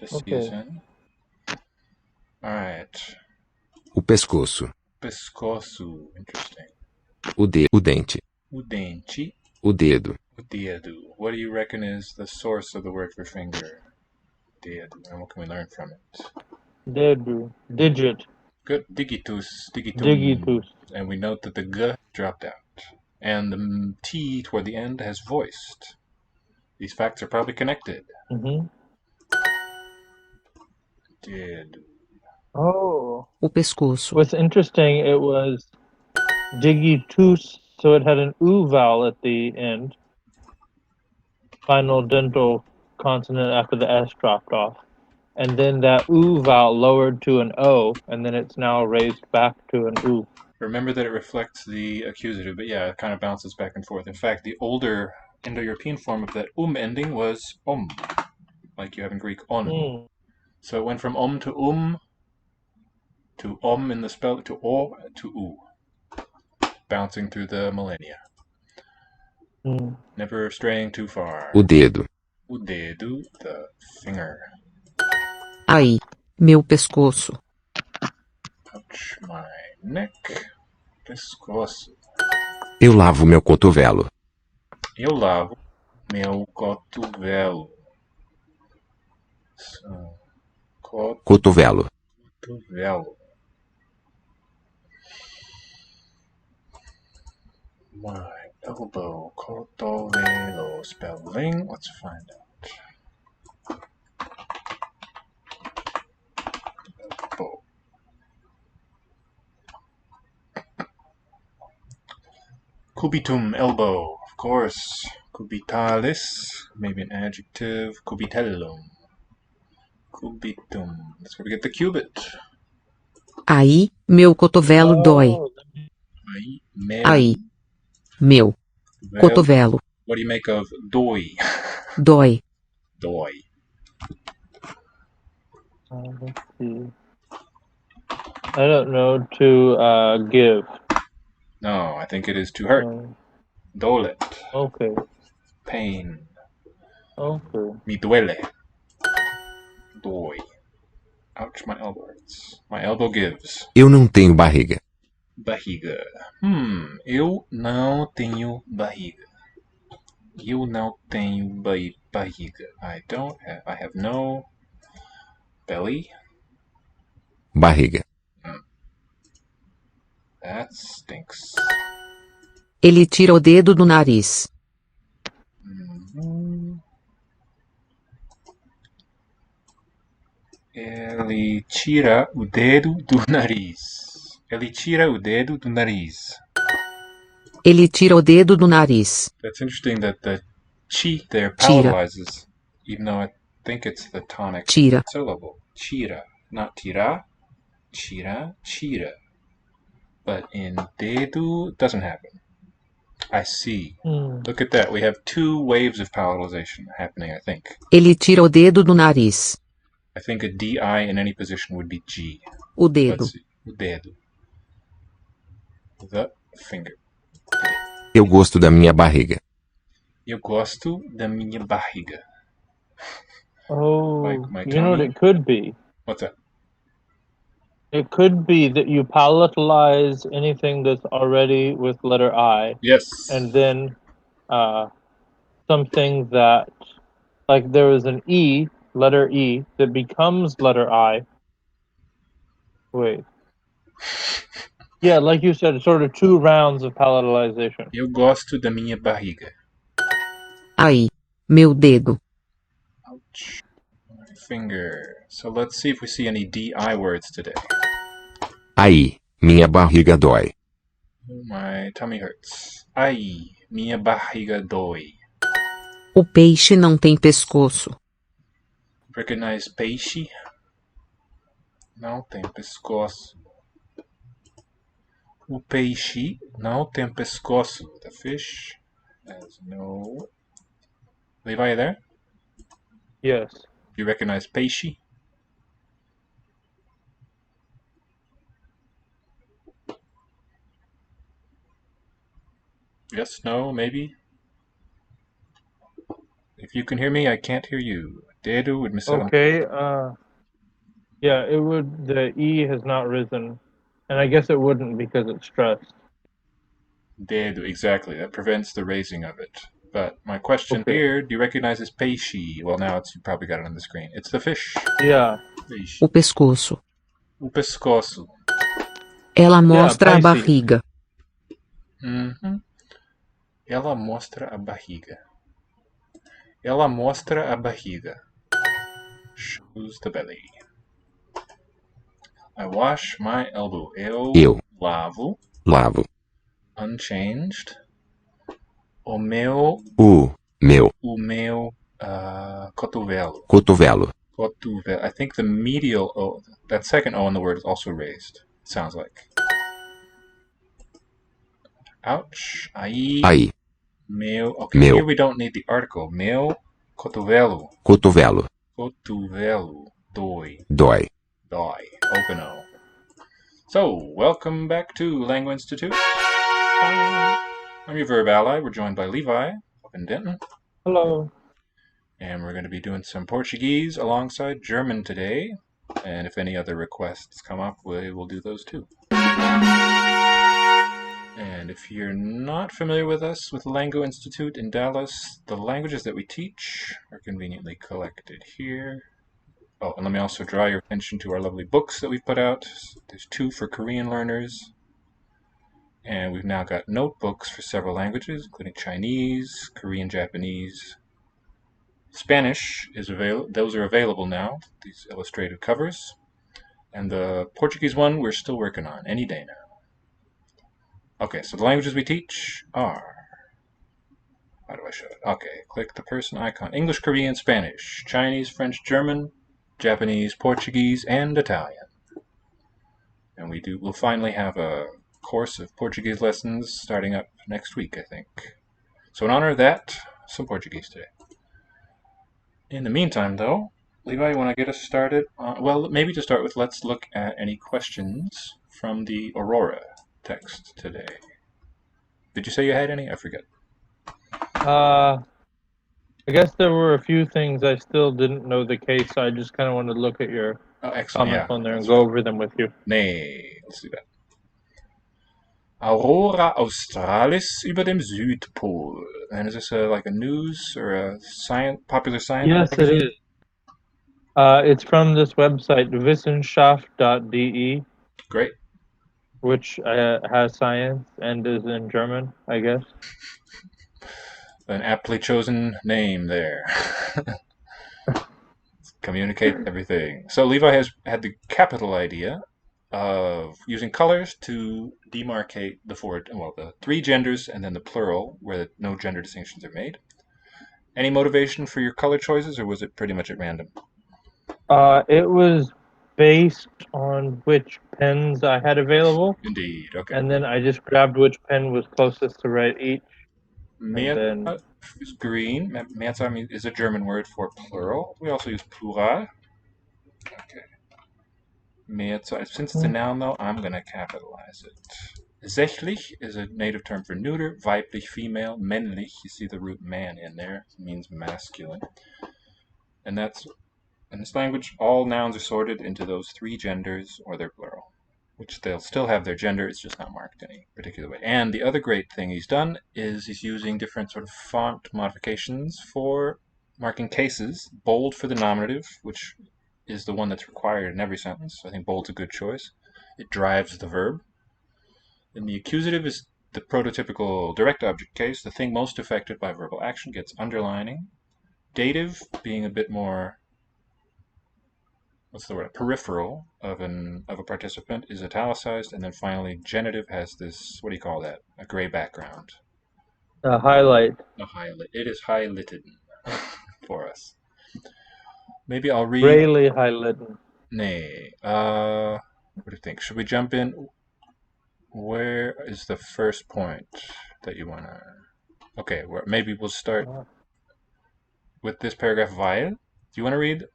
Okay. season. Alright. O pescoço. Pescoço. Interesting. O dente. O dente. O dedo. O dedo. What do you reckon is the source of the word for finger? Dedo. And what can we learn from it? Dedo. Digit. Good. Digitus. Digitum. Digitus. And we note that the g dropped out. And the t toward the end has voiced. These facts are probably connected. Dedo. Oh. O pescoço. What's interesting, it was digitus, so it had an oo vowel at the end. Final dental consonant after the S dropped off. And then that oo vowel lowered to an O, and then it's now raised back to an oo. Remember that it reflects the accusative, but yeah, it kind of bounces back and forth. In fact, the older Indo-European form of that ending was like you have in Greek on. So it went from to in the spell, to o, to u, bouncing through the millennia. Never straying too far. O dedo. O dedo, the finger. Aí, meu pescoço. Touch my neck. Pescoço. Eu lavo meu cotovelo. Eu lavo meu cotovelo. So, Cotovelo. cotovelo. My elbow, cotovelo spelling. Let's find out. Elbow. Cubitum, elbow, of course. Cubitalis, maybe an adjective. Cubitellum. Cubitum. That's where we get the cubit. Aí, meu cotovelo dói. Aí, meu cotovelo. What do you make of dói? Dói. Dói. Let's see. I don't know, to give. No, I think it is to hurt. Dolet. Okay. Pain. Okay. Me duele. Dói. Ouch, my elbow hurts. My elbow gives. Eu não tenho barriga. Barriga. Eu não tenho barriga. Eu não tenho barriga. I have no belly. Barriga. That stinks. Ele tira o dedo do nariz. Ele tira o dedo do nariz. Ele tira o dedo do nariz. Ele tira o dedo do nariz. That's interesting that the chi there palatalizes, even though I think it's the tonic syllable. Tira, not tira. Tira, tira. But in dedo, it doesn't happen. I see. Look at that. We have two waves of palatalization happening, I think. Ele tira o dedo do nariz. I think a DI in any position would be G. O dedo. Let's see. O dedo. The finger. Eu gosto da minha barriga. Eu gosto da minha barriga. Oh, my you know what it could be? What's that? It could be that you palatalize anything that's already with letter I. Yes. And then something that, like there is an E, letter E, that becomes letter I. Wait. Yeah, like you said, sort of two rounds of palatalization. Eu gosto da minha barriga. Aí, meu dedo. Ouch. My finger. So let's see if we see any DI words today. Aí, minha barriga dói. Oh, my tummy hurts. Ai, minha barriga dói. O peixe não tem pescoço. Recognize peixe? Não tem pescoço. O peixe não tem pescoço. The fish has no... Levi, you there? Yes. You recognize peixe? Yes, no, maybe? If you can hear me, I can't hear you. Dedo would miss out on. Okay, yeah, it would. The E has not risen, and I guess it wouldn't because it's stressed. Dedo, exactly. That prevents the raising of it. But my question Okay. here, do you recognize this peixe? Well, now you probably got it on the screen. It's the fish. Yeah. Peixe. O pescoço. O pescoço. Ela mostra a Pisces. barriga. Uhum. Ela mostra a barriga. Ela mostra a barriga. Shows the belly. I wash my elbow. Eu lavo. Unchanged. O meu cotovelo. Cotovelo. I think the medial O, that second O in the word is also raised. Sounds like. Ouch. Aí. Meu. Okay, here we don't need the article. Meu cotovelo. Cotovelo. Cotovelo. Dói. Dói. Open O. So, welcome back to Language Institute. I'm your verb ally. We're joined by Levi up in Denton. Hello. And we're going to be doing some Portuguese alongside German today. And if any other requests come up, we will do those too. And if you're not familiar with us with Lango Institute in Dallas, the languages that we teach are conveniently collected here. Oh, and let me also draw your attention to our lovely books that we've put out. There's 2 for Korean learners. And we've now got notebooks for several languages, including Chinese, Korean, Japanese. Spanish is available. Those are available now, these illustrated covers. And the Portuguese one we're still working on, any day now. Okay, so the languages we teach are... How do I show it? Okay, click the person icon. English, Korean, Spanish, Chinese, French, German, Japanese, Portuguese, and Italian. And we'll finally have a course of Portuguese lessons starting up next week, I think. So in honor of that, some Portuguese today. In the meantime, though, Levi, you want to get us started? Well, maybe to start with, let's look at any questions from the Aurora text today. Did you say you had any? I forget. I guess there were a few things I still didn't know the case, so I just kind of wanted to look at your comments on there and go over them with you. Nee, let's do that. Aurora Australis über dem Südpol. And is this like a news or a popular science? Yes, it is. It's from this website, wissenschaft.de. Great. Which has science and is in German, I guess. An aptly chosen name there. Communicate everything. So Levi has had the capital idea of using colors to demarcate the 3 genders and then the plural where no gender distinctions are made. Any motivation for your color choices, or was it pretty much at random? It was based on which pens I had available. Indeed, okay. And then I just grabbed which pen was closest to write each. Mehrzahl is green. Mehrzahl is a German word for plural. We also use plural. Okay. Mehrzahl. Since it's a noun, though, I'm going to capitalize it. Sächlich is a native term for neuter. Weiblich, female. Männlich, you see the root man in there. It means masculine. And that's, in this language, all nouns are sorted into those 3 genders or their plural, which they'll still have their gender, it's just not marked any particular way. And the other great thing he's done is he's using different sort of font modifications for marking cases. Bold for the nominative, which is the one that's required in every sentence. I think bold's a good choice. It drives the verb. And the accusative is the prototypical direct object case. The thing most affected by verbal action gets underlining. Dative, being a bit more... what's the word? Peripheral of a participant is italicized, and then finally genitive has this, what do you call that? A gray background. A highlight. It is highlighted for us. Maybe I'll read. Grayly highlighted. Nay. What do you think? Should we jump in? Where is the first point that you want to... Okay, maybe we'll start with this paragraph, weil. Do you want to read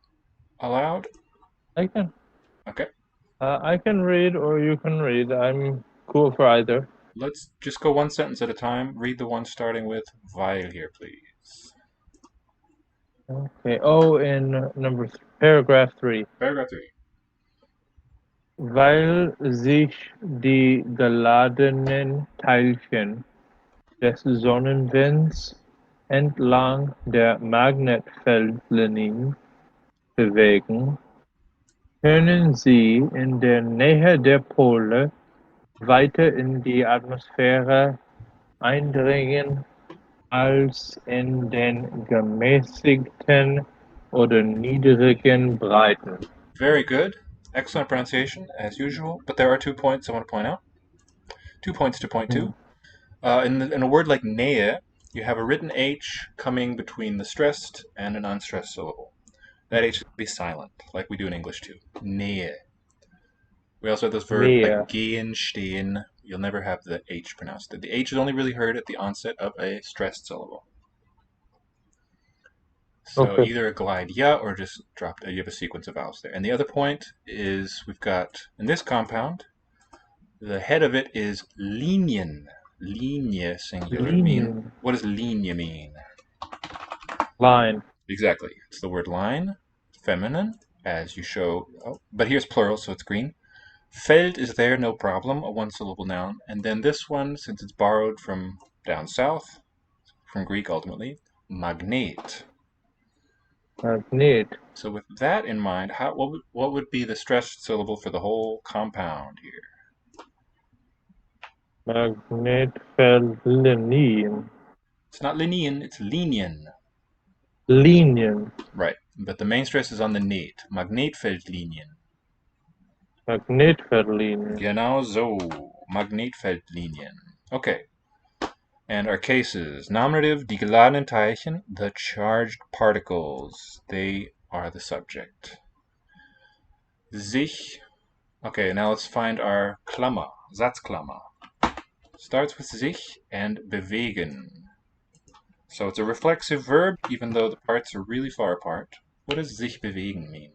aloud? I can. Okay. I can read or you can read. I'm cool for either. Let's just go one sentence at a time. Read the one starting with weil here, please. Okay. Oh, in paragraph 3. Paragraph 3. Weil sich die geladenen Teilchen des Sonnenwinds entlang der Magnetfeldlinien bewegen, können sie in der Nähe der Pole weiter in die Atmosphäre eindringen als in den gemäßigten oder niedrigen Breiten. Very good. Excellent pronunciation, as usual. But there are 2 points I want to point out. 2 points to point to. In a word like Nähe, you have a written H coming between the stressed and an unstressed syllable. That H would be silent, like we do in English too. Nähe. We also have this verb like gehen, stehen. You'll never have the H pronounced. The H is only really heard at the onset of a stressed syllable. So either a glide ya or just drop. You have a sequence of vowels there. And the other point is we've got, in this compound, the head of it is linien. Linie singular. What does linie mean? Line. Exactly. It's the word line, feminine, as you show. Oh, but here's plural, so it's green. Feld is there, no problem, a one-syllable noun. And then this one, since it's borrowed from down south, from Greek ultimately, magnet. Magnet. So with that in mind, what would be the stressed syllable for the whole compound here? Magnetfeldlinien. It's not linien, it's linien. Linien. Right, but the main stress is on the net. Magnetfeldlinien. Magnetfeldlinien. Genau so. Magnetfeldlinien. Okay. And our cases. Nominative, die geladenen Teilchen, the charged particles. They are the subject. Sich. Okay, now let's find our Klammer. Satzklammer. Starts with sich and bewegen. So it's a reflexive verb, even though the parts are really far apart. What does sich bewegen mean?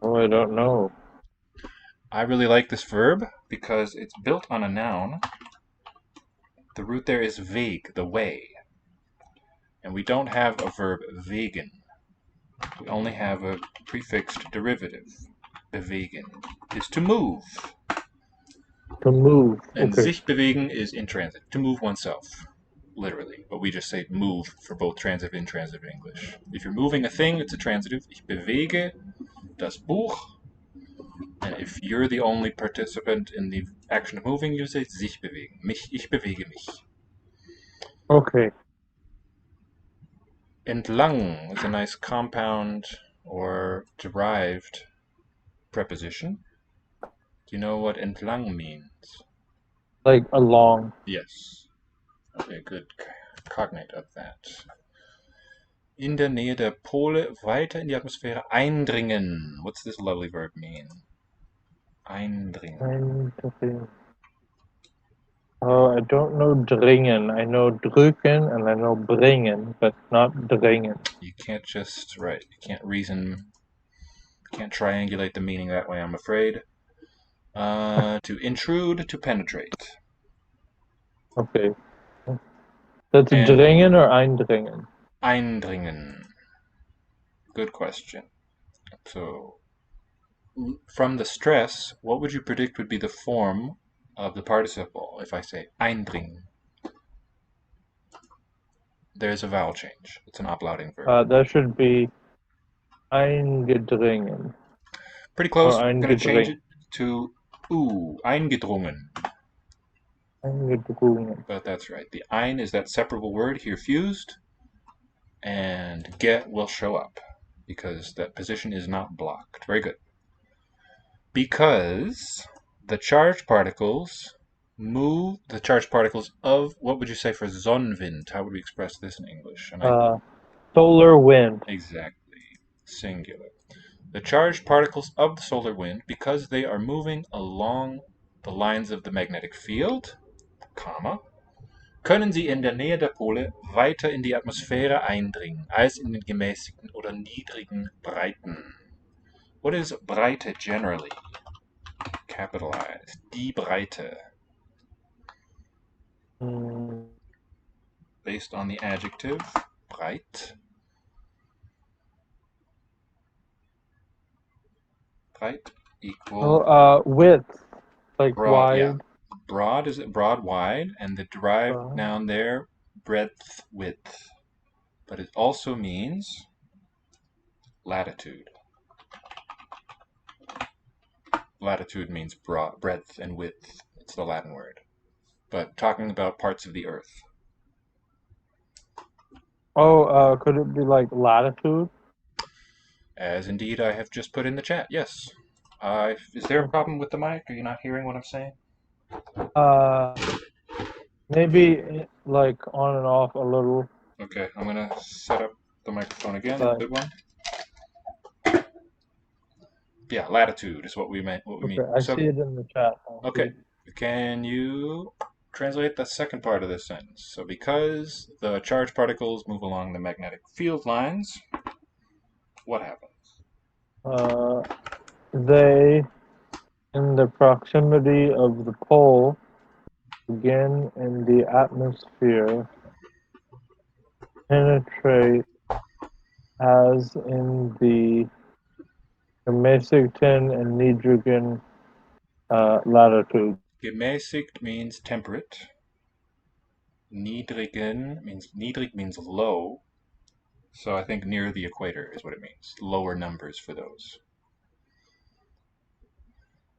Oh, I don't know. I really like this verb because it's built on a noun. The root there is weg, the way. And we don't have a verb wegen. We only have a prefixed derivative. Bewegen is to move. To move. And sich bewegen is intransitive, to move oneself, literally. But we just say move for both transitive and intransitive English. If you're moving a thing, it's a transitive. Ich bewege das Buch. And if you're the only participant in the action of moving, you say sich bewegen. Ich bewege mich. Okay. Entlang is a nice compound or derived preposition. Do you know what entlang means? Like along. Yes. Okay, good. Cognate of that. In der Nähe der Pole weiter in die Atmosphäre eindringen. What's this lovely verb mean? Eindringen. Oh, I don't know dringen. I know drücken and I know bringen, but not dringen. You can't just, right, you can't reason, can't triangulate the meaning that way, I'm afraid. To intrude, to penetrate. Okay. That's dringen or eindringen? Eindringen. Good question. So, from the stress, what would you predict would be the form of the participle if I say eindringen? There's a vowel change. It's an uplouting verb. That should be eingedringen. Pretty close. I'm going to change it to eingedrungen. Eingedrungen. But that's right. The ein is that separable word here fused, and get will show up because that position is not blocked. Very good. Because the charged particles move, the charged particles of, what would you say for Sonnenwind? How would we express this in English? Solar wind. Exactly. Singular. The charged particles of the solar wind, because they are moving along the lines of the magnetic field, comma, können sie in der Nähe der Pole weiter in die Atmosphäre eindringen, als in den gemäßigten oder niedrigen Breiten. What is Breite generally? Capitalized. Die Breite. Based on the adjective, breit. Breit equal width, like broad. Yeah, wide. broad is broad, wide, and the derived noun there, breadth, width. But it also means latitude. Latitude means broad, breadth, and width. It's the Latin word. But talking about parts of the earth. Oh, could it be like latitude? As indeed I have just put in the chat, yes. Is there a problem with the mic? Are you not hearing what I'm saying? Maybe like on and off a little. Okay, I'm gonna set up the microphone again. But, Good one. Yeah, latitude is what we meant. What we mean. okay, I see it in the chat. Okay, can you translate the second part of this sentence? So because the charged particles move along the magnetic field lines, what happens? They, in the proximity of the pole, begin in the atmosphere, penetrate as in the gemäßigten and niedrigen latitude. Gemäßigt means temperate. Niedrigen means niedrig means low. So I think near the equator is what it means. Lower numbers for those.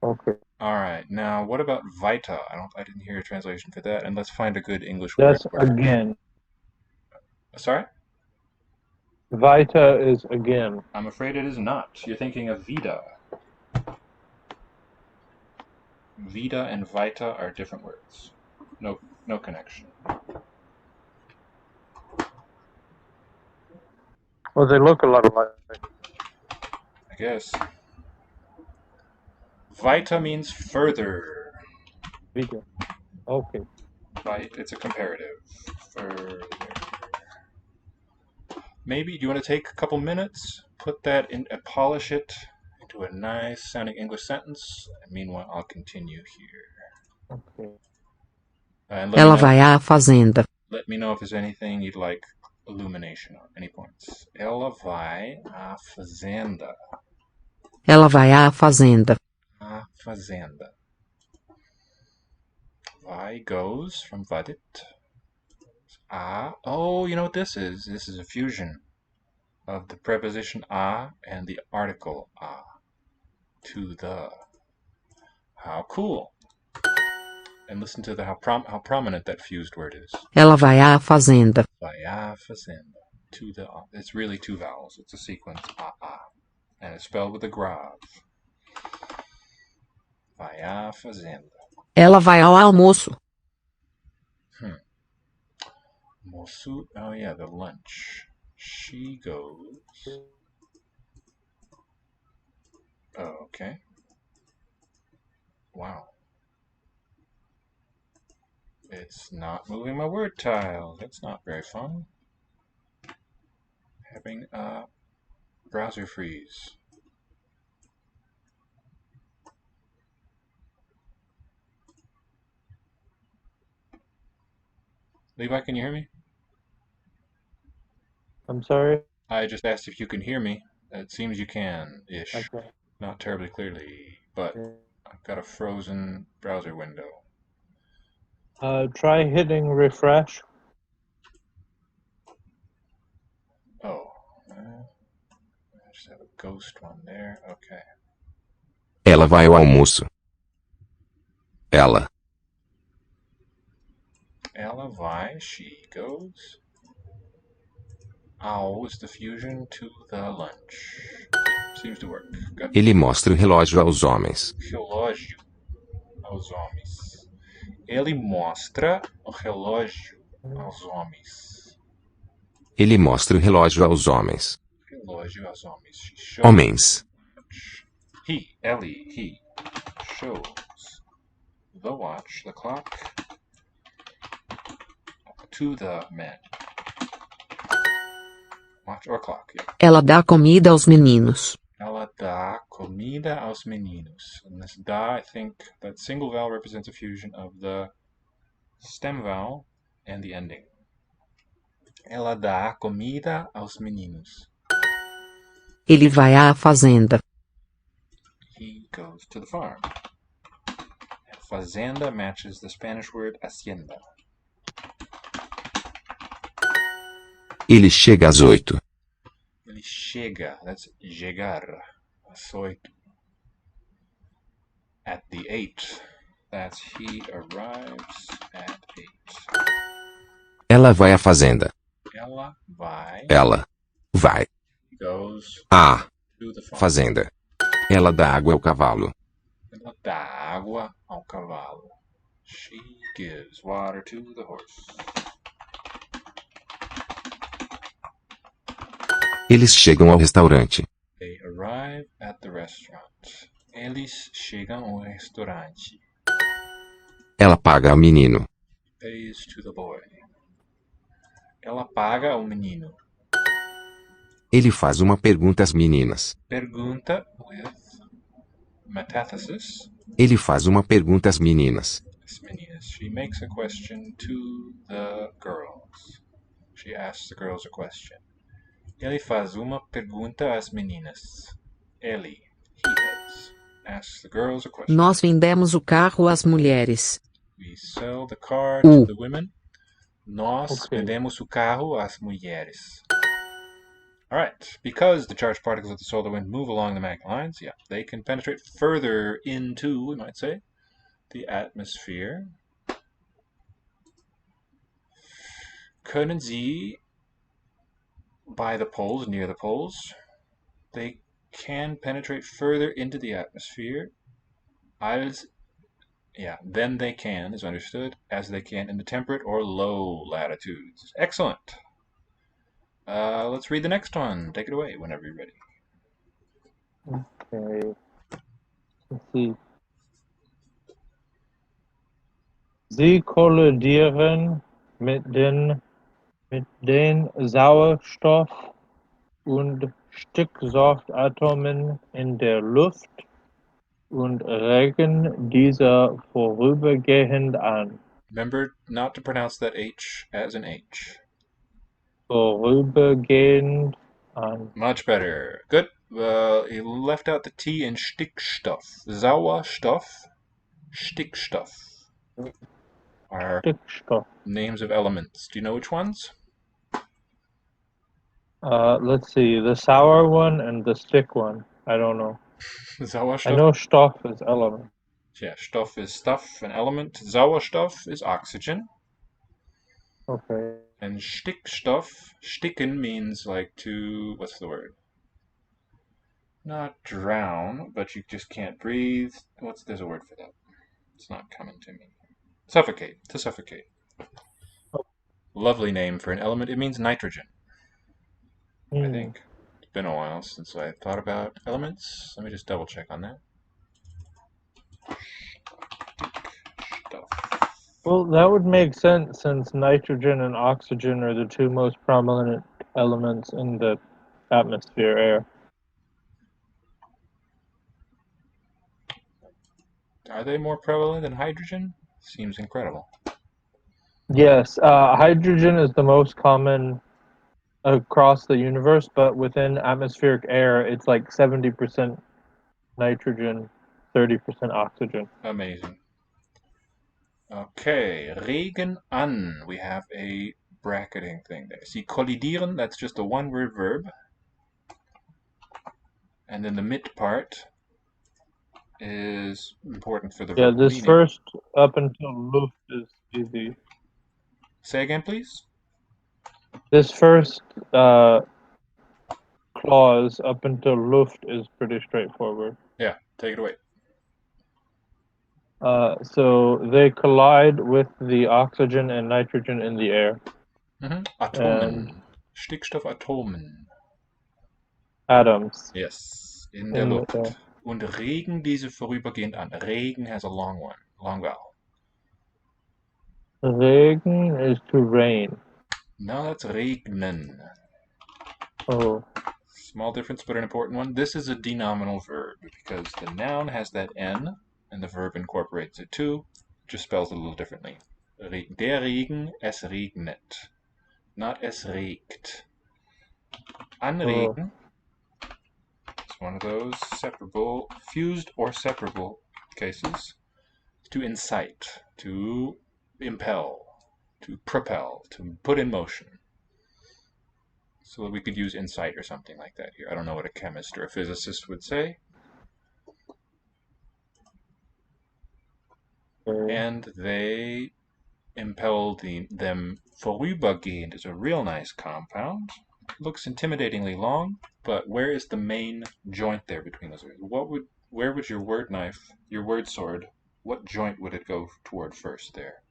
Okay. All right. Now, what about vita? I didn't hear a translation for that. And let's find a good English word. That's again. Sorry? Vita is again. I'm afraid it is not. You're thinking of vida. Vida and vita are different words. No connection. Well, they look a lot alike. I guess. Vita means further. Vita. Okay. Right, it's a comparative. Further. Maybe, do you want to take a couple minutes, put that in, polish it into a nice sounding English sentence, and meanwhile I'll continue here. Okay. And Ela vai à fazenda. let me know if there's anything you'd like illumination on, any points. Ela vai à fazenda. Ela vai à fazenda. A fazenda. Vai goes from vadit. Oh, you know what this is? This is a fusion of the preposition a and the article a. To the. How cool. And listen to how prominent that fused word is. Ela vai à fazenda. Vai à fazenda. To the. It's really two vowels. It's a sequence a. And it's spelled with a grave. Vai à fazenda. Ela vai ao almoço. Moço. Oh yeah, the lunch. She goes. Oh, okay. Wow. It's not moving my word tile. That's not very fun. Having a browser freeze. Levi, can you hear me? I'm sorry? I just asked if you can hear me. It seems you can-ish. Okay. Not terribly clearly, but I've got a frozen browser window. Try hitting refresh. Oh. I just have a ghost one there. Okay. Ela vai ao almoço. Ela. Ela vai, she goes. Ao is the fusion to the lunch. Seems to work. Good. Ele mostra o relógio aos homens. Relógio aos homens. Ele mostra o relógio aos homens. Ele mostra o relógio aos homens. Relógio aos homens. Homens. He shows the watch, the clock, to the men. Watch or clock, yeah. Ela dá comida aos meninos. Ela dá comida aos meninos. And this dá, I think, that single vowel represents a fusion of the stem vowel and the ending. Ela dá comida aos meninos. Ele vai à fazenda. He goes to the farm. Fazenda matches the Spanish word hacienda. Ele chega às 8. Ele chega, that's llegar, às 8. At the 8, that's he arrives at 8. Ela vai à fazenda. Ela vai, Ela vai goes à to the farm. fazenda. Ela dá água ao cavalo. Ela dá água ao cavalo. She gives water to the horse. Eles chegam ao restaurante. They arrive at the restaurant. Eles chegam ao restaurante. Ela paga ao menino. Pays to the boy. Ela paga ao menino. Ele faz uma pergunta às meninas. Pergunta with metathesis. Ele faz uma pergunta às meninas. As meninas. She makes a question to the girls. She asks the girls a question. Ele faz uma pergunta às meninas. Ele, he does, asks the girls a question. Nós vendemos o carro às mulheres. We sell the car to the women. Nós vendemos o carro às mulheres. Alright, because the charged particles of the solar wind move along the magnetic lines, yeah, they can penetrate further into, we might say, the atmosphere. Können sie by the poles, near the poles, they can penetrate further into the atmosphere as, then they can, is understood, as they can in the temperate or low latitudes. Excellent. Let's read the next one. Take it away whenever you're ready. Okay. Let's see. Sie kollidieren mit den Sauerstoff- und Stickstoffatomen in der Luft und regen diese vorübergehend an. Remember not to pronounce that H as an H. Vorübergehend an. Much better. Good. You left out the T in Stickstoff. Sauerstoff, Stickstoff are Stickstoff. names of elements. Do you know which ones? Let's see, the sour one and the stick one. I don't know. Sauerstoff? I know Stoff is element. Yeah, Stoff is stuff, an element. Sauerstoff is oxygen. Okay. And Stickstoff, sticken means like to, what's the word? Not drown, but you just can't breathe. There's a word for that. It's not coming to me. Suffocate, to suffocate. Lovely name for an element. It means nitrogen, I think. It's been a while since I thought about elements. Let me just double check on that. Well, that would make sense since nitrogen and oxygen are the two most prominent elements in the atmosphere air. Are they more prevalent than hydrogen? Seems incredible. Yes, hydrogen is the most common across the universe, but within atmospheric air, it's like 70% nitrogen, 30% oxygen. Amazing. Okay, regen an. We have a bracketing thing there. See, kollidieren, that's just a one-word verb. And then the mit part is important for the verb this meaning. first up until Luft is easy. Say again, please. This first clause up until Luft is pretty straightforward. Yeah, take it away. So they collide with the oxygen and nitrogen in the air. Atomen. Stickstoffatomen. Atoms. Yes, in der Luft. Und regen diese vorübergehend an. Regen has a long one, long vowel. Regen is to rain. No, that's regnen. Oh. Small difference, but an important one. This is a denominal verb because the noun has that N and the verb incorporates it too. Just spells it a little differently. Der Regen, es regnet. not es regt. Anregen. It's one of those separable, fused or separable cases. To incite, to impel, to propel, to put in motion. So we could use incite or something like that here. I don't know what a chemist or a physicist would say. Okay. And they impel them. Vorübergehend is a real nice compound. Looks intimidatingly long, but where is the main joint there between those? Where would your word knife, your word sword, what joint would it go toward first there?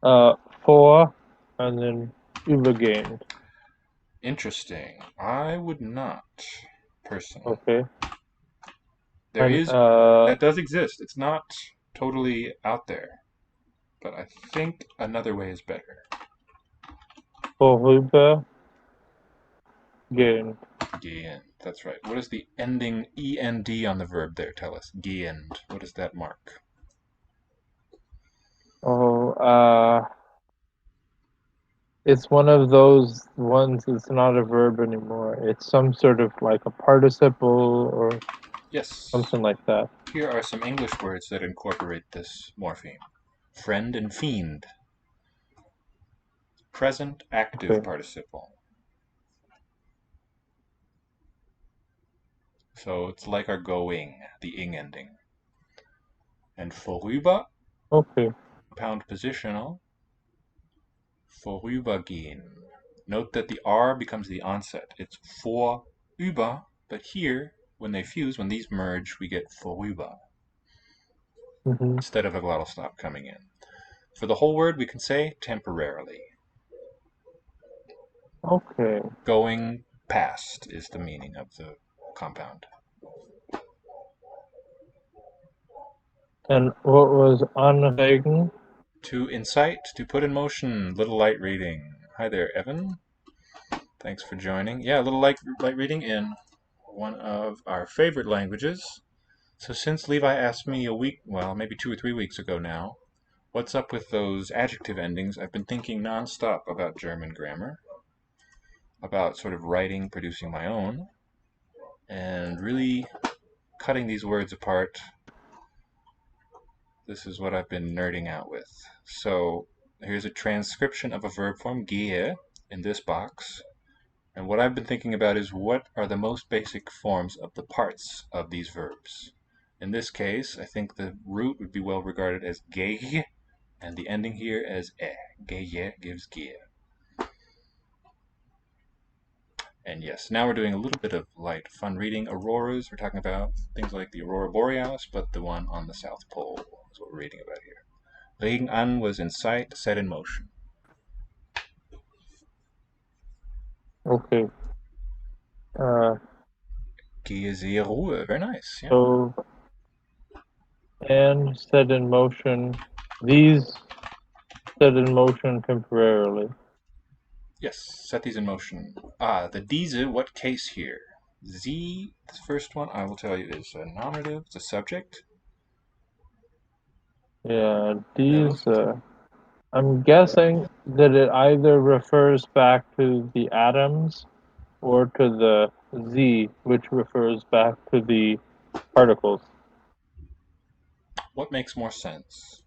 Vor and then übergehend. Interesting. I would not, personally. Okay. That does exist. It's not totally out there, but I think another way is better. Vorübergehend. Gehend. That's right. What does the ending END on the verb there tell us? Gehend. What does that mark? It's one of those ones that's not a verb anymore. It's some sort of like a participle or Yes. something like that. Here are some English words that incorporate this morpheme. Friend and fiend. Present active participle. So it's like our going, the ing ending. And vorüber, compound positional, vorübergehen. Note that the R becomes the onset. It's vorüber, but here, when they fuse, when these merge, we get vorüber. Instead of a glottal stop coming in. For the whole word, we can say temporarily. Okay. Going past is the meaning of the compound. And what was anregen? To incite, to put in motion. Little light reading. Hi there, Evan. Thanks for joining. Yeah, a little light reading in one of our favorite languages. So since Levi asked me a week, well, maybe 2 or 3 weeks ago now, what's up with those adjective endings, I've been thinking nonstop about German grammar, about sort of writing, producing my own, and really cutting these words apart. This is what I've been nerding out with. So here's a transcription of a verb form, gehe, in this box. And what I've been thinking about is what are the most basic forms of the parts of these verbs. In this case, I think the root would be well regarded as gehe, and the ending here as e. Gehe gives gehe. And yes, now we're doing a little bit of light fun reading. Auroras, we're talking about things like the aurora borealis, but the one on the South Pole is what we're reading about here. Regen an was in sight, set in motion. Okay. Gehe sehr Ruhe, very nice. Yeah. So, and set in motion. These set in motion temporarily. Yes, set these in motion. The diese, what case here? Sie, the first one, I will tell you, is a nominative, it's a subject. Yeah, these, I'm guessing that it either refers back to the atoms or to the Z, which refers back to the particles. What makes more sense?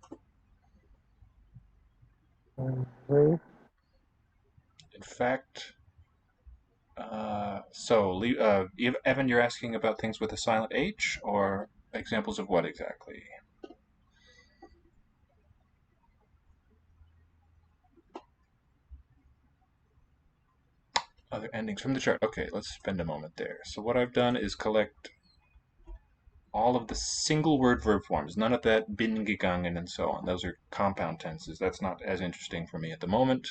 Okay. In fact, Evan, you're asking about things with a silent H, or examples of what exactly? Other endings from the chart. Okay, let's spend a moment there. So what I've done is collect all of the single word verb forms. None of that bin gegangen and so on. Those are compound tenses. That's not as interesting for me at the moment.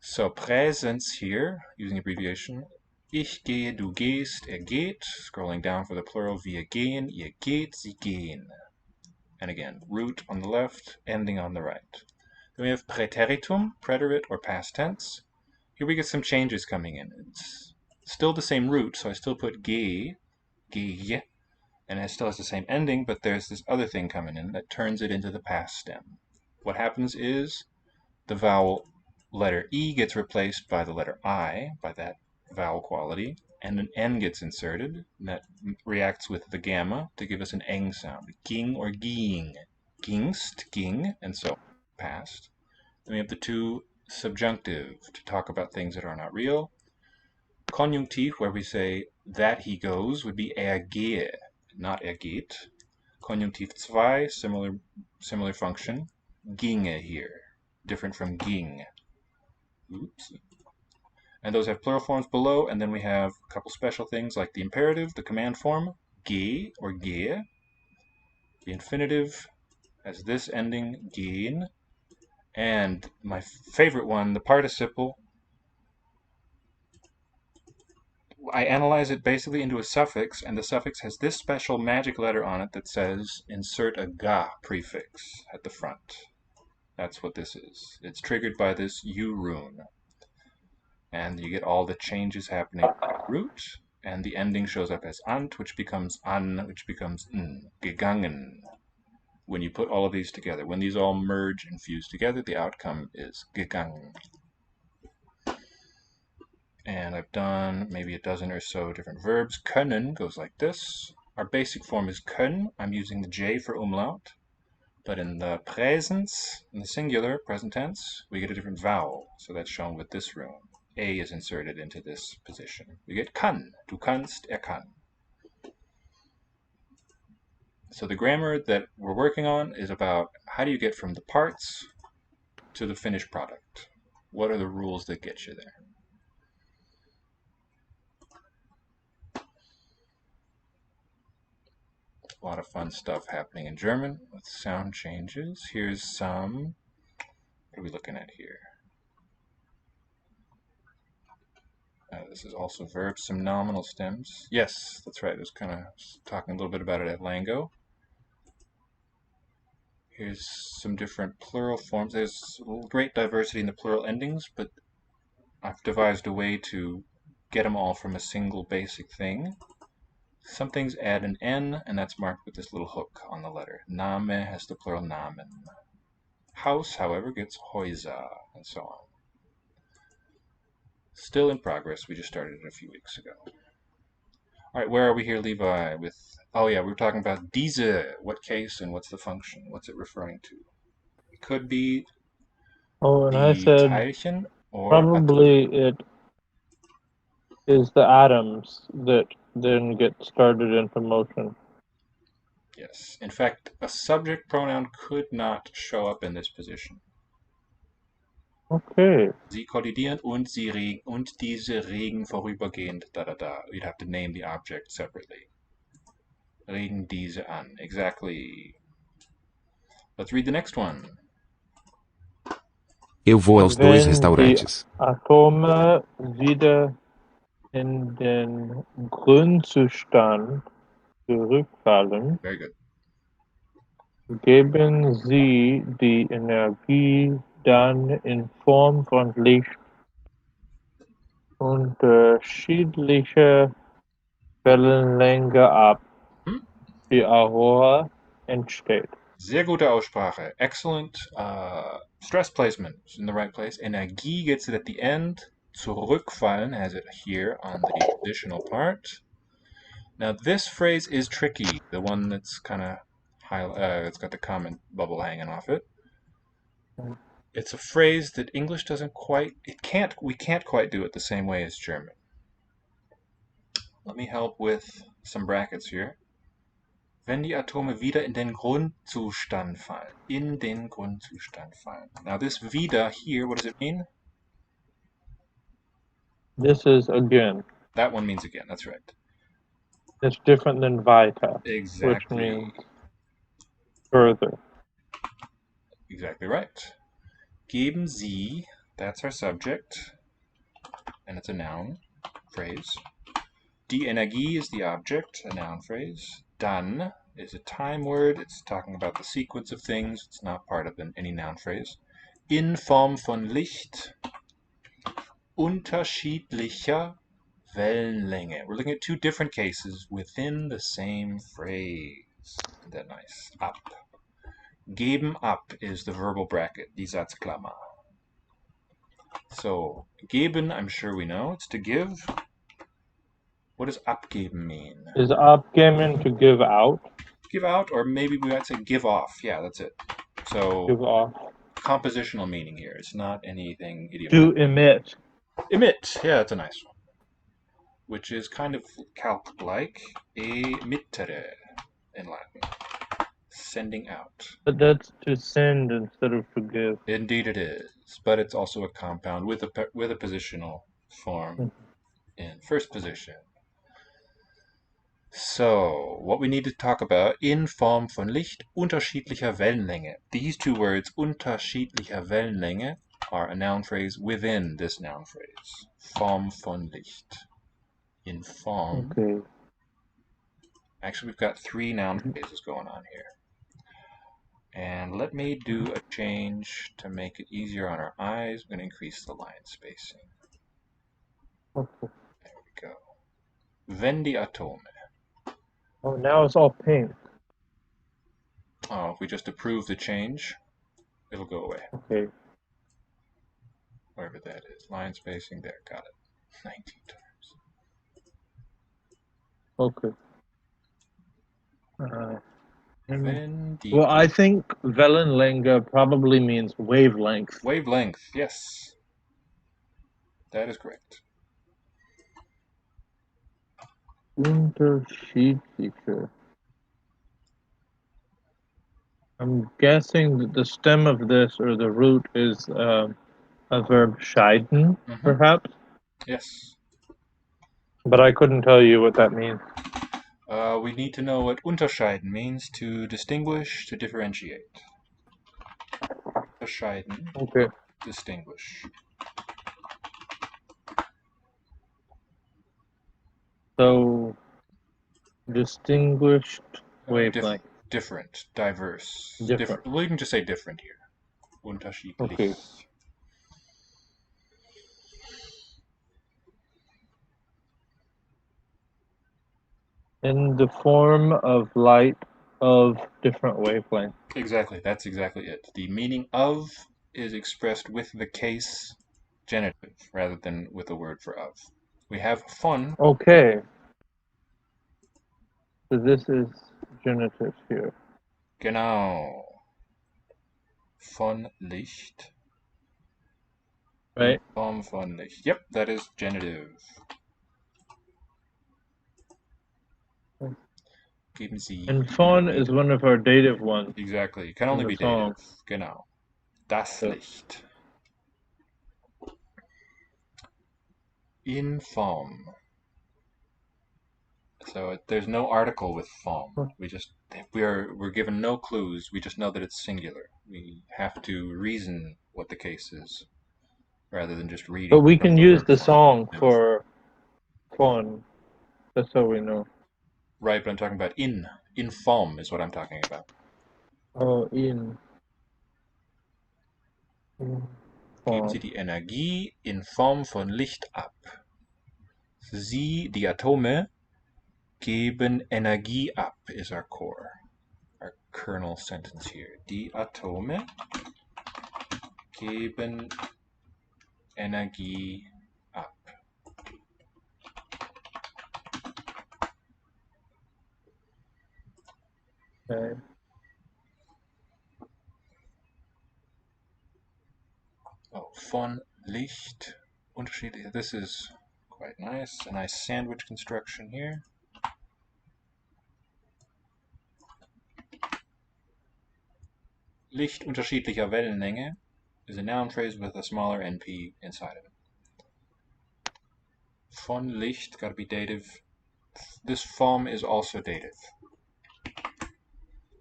So Präsens here, using abbreviation. Ich gehe, du gehst, geht. Scrolling down for the plural. Wir gehen, ihr geht, sie gehen. And again, root on the left, ending on the right. Then we have Präteritum, preterite or past tense. Here we get some changes coming in. It's still the same root, so I still put gehe, and it still has the same ending, but there's this other thing coming in that turns it into the past stem. What happens is the vowel letter E gets replaced by the letter I, by that vowel quality, and an N gets inserted, and that reacts with the gamma to give us an eng sound. Ging or ging. Gingst, ging, and so past. Then we have the two subjunctive to talk about things that are not real. Konjunktiv, where we say that he goes, would be gehe, not geht. Konjunktiv 2, similar function. Ginge here, different from ging. Oops. And those have plural forms below, and then we have a couple special things like the imperative, the command form, geh or gehe. The infinitive has this ending, gehen. And my favorite one, the participle, I analyze it basically into a suffix, and the suffix has this special magic letter on it that says insert a ga prefix at the front. That's what this is. It's triggered by this U rune. And you get all the changes happening at root, and the ending shows up as ant, which becomes an, which becomes n, gegangen. When you put all of these together, when these all merge and fuse together, the outcome is gegangen. And I've done maybe a dozen or so different verbs. Können goes like this. Our basic form is können. I'm using the J for umlaut. But in the presence, in the singular, present tense, we get a different vowel. So that's shown with this rune. A is inserted into this position. We get kann. Du kannst, kann. So the grammar that we're working on is about how do you get from the parts to the finished product? What are the rules that get you there? A lot of fun stuff happening in German with sound changes. Here's some. What are we looking at here? This is also verbs, some nominal stems. Yes, that's right. I was kind of talking a little bit about it at Lango. Here's some different plural forms. There's great diversity in the plural endings, but I've devised a way to get them all from a single basic thing. Some things add an N, and that's marked with this little hook on the letter. Name has the plural Namen. House, however, gets Häuser, and so on. Still in progress. We just started it a few weeks ago. All right, where are we here, Levi? With oh yeah, we were talking about diese. What case and what's the function? What's it referring to? It could be and I the said Teilchen or probably it is the atoms that then get started into motion. Yes. In fact, a subject pronoun could not show up in this position. Okay. Sie kollidieren und diese regen vorübergehend, da da da. You'd have to name the object separately. Regen diese an. Exactly. Let's read the next one. Eu vou aos dois Wenn die restaurantes. Atome wieder in den Grundzustand zurückfallen, Very good. geben sie die Energie dann in Form von Licht unterschiedlicher Wellenlänge ab, die Aurora entsteht. Sehr gute Aussprache. Excellent stress placement in the right place. Energie gets it at the end. Zurückfallen has it here on the additional part. Now this phrase is tricky. The one that's kind of it's got the comment bubble hanging off it. It's a phrase that English doesn't quite. We can't quite do it the same way as German. Let me help with some brackets here. Wenn die Atome wieder in den Grundzustand fallen. In den Grundzustand fallen. Now this wieder here, what does it mean? This is again. That one means again, that's right. It's different than weiter, Exactly. which means further. Exactly right. Geben Sie, that's our subject, and it's a noun phrase. Die Energie is the object, a noun phrase. Dann is a time word. It's talking about the sequence of things. It's not part of any noun phrase. In Form von Licht. Unterschiedlicher Wellenlänge. We're looking at two different cases within the same phrase. Isn't that nice? Ab. Geben ab is the verbal bracket, die Satzklammer. So, geben, I'm sure we know. It's to give. What does abgeben mean? Is abgeben to give out? Give out, or maybe we might say give off. Yeah, that's it. So, Give off. compositional meaning here. It's not anything To idiomatic. emit. Emit. Yeah, that's a nice one. Which is kind of calc-like. Emittere in Latin. Sending out. But that's to send instead of to give. Indeed it is. But it's also a compound with a positional form in first position. So, what we need to talk about, in Form von Licht unterschiedlicher Wellenlänge. These two words, unterschiedlicher Wellenlänge, are a noun phrase within this noun phrase. Form von Licht. In form. Okay. Actually, we've got three noun phrases going on here. And let me do a change to make it easier on our eyes. I'm going to increase the line spacing. Okay. There we go. Wenn die Atome. Oh, now it's all pink. Oh, if we just approve the change, it'll go away. Okay. Wherever that is. Line spacing, there, got it. 19 times. Okay. Wenn die Well, I think Wellenlänge probably means wavelength. Wavelength, yes. That is correct. Unterschiedliche. I'm guessing that the stem of this, or the root, is a verb scheiden, perhaps? Yes. But I couldn't tell you what that means. We need to know what unterscheiden means: to distinguish, to differentiate. Unterscheiden. Okay. Distinguish. So, distinguished wavelength. Different, diverse. Different. Well, you can just say different here. Unterschiedlich. Okay. In the form of light of different wavelengths. Exactly, that's exactly it. The meaning of is expressed with the case genitive rather than with the word for of. We have von. Okay. So this is genitive here. Genau. Von Licht. Right? Form von Licht. Yep, that is genitive. Geben Sie. And von is one of our dative ones. Exactly. Can only be dative. Genau. Das Licht. In Form. So there's no article with form. We're given no clues. We just know that it's singular. We have to reason what the case is, rather than just reading. But we can use the song for von. That's how we know. Right, but I'm talking about in. In Form is what I'm talking about. Oh, in. Geben Sie die Energie in Form von Licht ab. Sie, die Atome, geben Energie ab is our core. Our kernel sentence here. Die Atome geben Energie ab. Okay. Oh, von Licht. Unterschiedlich. This is quite nice. A nice sandwich construction here. Licht unterschiedlicher Wellenlänge is a noun phrase with a smaller NP inside of it. Von Licht, gotta be dative. This form is also dative.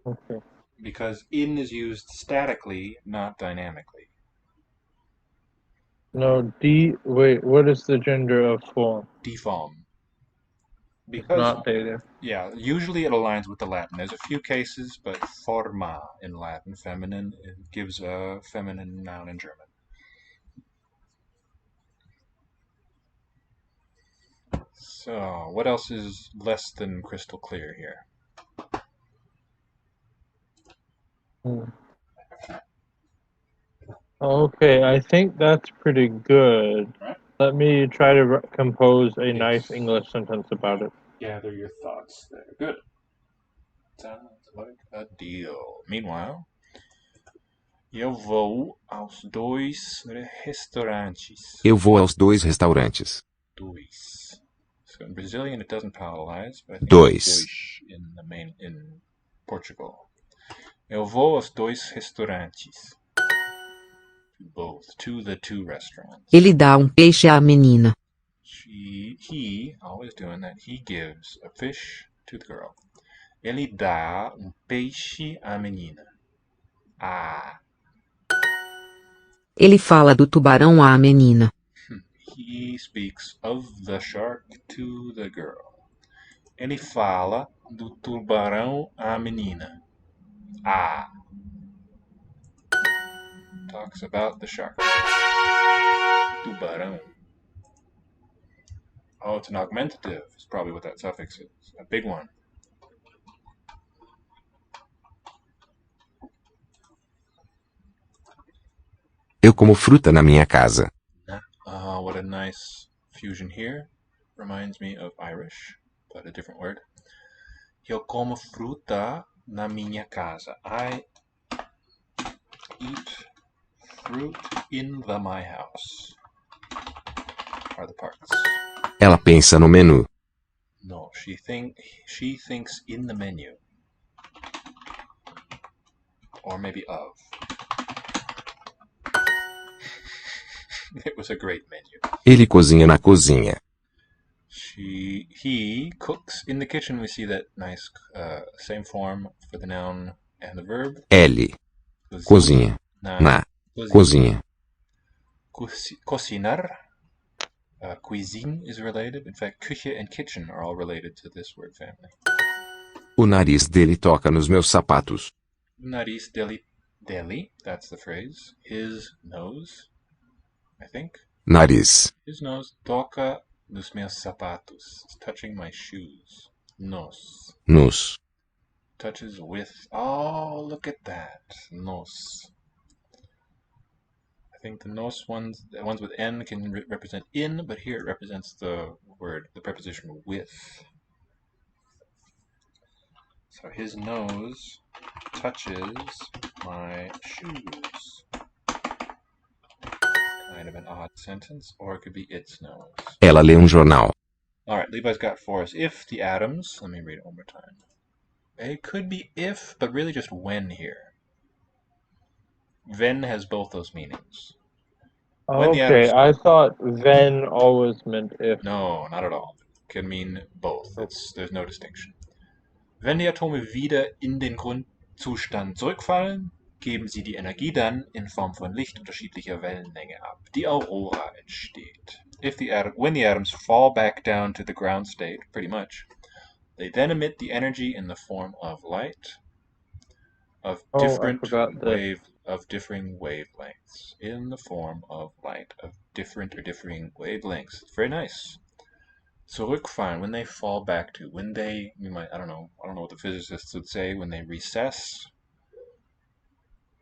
Okay. Because in is used statically, not dynamically. No, wait, what is the gender of form? Deform. Because, it's not dative. Yeah, usually it aligns with the Latin. There's a few cases, but forma in Latin, feminine, it gives a feminine noun in German. So, what else is less than crystal clear here? Okay, I think that's pretty good. Right? Let me try to compose a Yes. nice English sentence about it. Gather your thoughts there. Good. Sounds like a deal. Meanwhile, eu vou aos dois restaurantes. Eu vou aos 2 restaurantes. Dois. So in Brazilian, it doesn't palatalize, but I think Dois. it's dois in Portugal. Eu vou aos dois restaurantes. Both. To the two restaurants. Ele dá peixe à menina. He, always doing that, he gives a fish to the girl. Ele dá peixe à menina. Ah. Ele fala do tubarão à menina. He speaks of the shark to the girl. Ele fala do tubarão à menina. Ah. Talks about the shark. Tubarão. Oh, it's an augmentative. Is probably what that suffix is. A big one. Eu como fruta na minha casa. What a nice fusion here. Reminds me of Irish, but a different word. Eu como fruta na minha casa. I eat fruit in my house. Are the parts. Ela pensa no menu. No, she thinks in the menu. Or maybe of. It was a great menu. Ele cozinha na cozinha. He cooks in the kitchen. We see that nice same form for the noun and the verb. Ele cozinha na cozinha. Cocinar. Cuisine is related. In fact, Küche and kitchen are all related to this word family. O nariz dele toca nos meus sapatos. Nariz dele, that's the phrase. His nose, I think. Nariz. His nose toca nos meus sapatos. It's touching my shoes. Nos. Touches with. Oh, look at that. Nos. I think the nos the ones with N can represent in, but here it represents the preposition with. So his nose touches my shoes. Kind of an odd sentence, or it could be its nose. Ela lê jornal. Alright, Levi's got for us, if the atoms, let me read it one more time. It could be if, but really just when here. When has both those meanings. Okay, I thought then always meant if. No, not at all. It can mean both. There's no distinction. Wenn die Atome wieder in den Grundzustand zurückfallen, geben sie die Energie dann in Form von Licht unterschiedlicher Wellenlänge ab. Die Aurora entsteht. When the atoms fall back down to the ground state, pretty much, they then emit the energy in the form of light of differing wavelengths. In the form of light of different or differing wavelengths. It's very nice. Zurückfallen, when they fall back to, I don't know what the physicists would say, when they recess,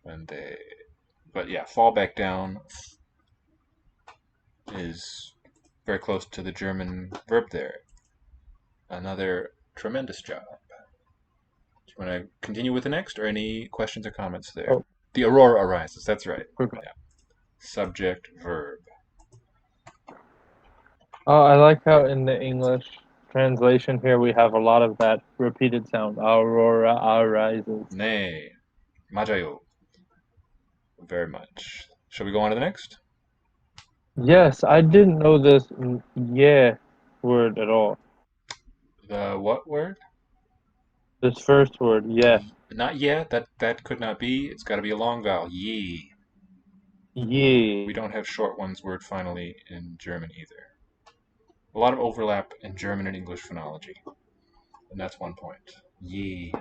but yeah, fall back down is very close to the German verb there. Another tremendous job. Do you want to continue with the next, or any questions or comments there? Oh. The aurora arises, that's right. Okay. Yeah. Subject, verb. Oh, I like how in the English translation here we have a lot of that repeated sound. Aurora arises. Nay. Majayo. Very much. Shall we go on to the next? Yes, I didn't know this yeah word at all. The what word? This first word, yeah. Not yet. That could not be. It's got to be a long vowel. Ye. Ye. We don't have short ones word finally in German either. A lot of overlap in German and English phonology. And that's one point. Ye.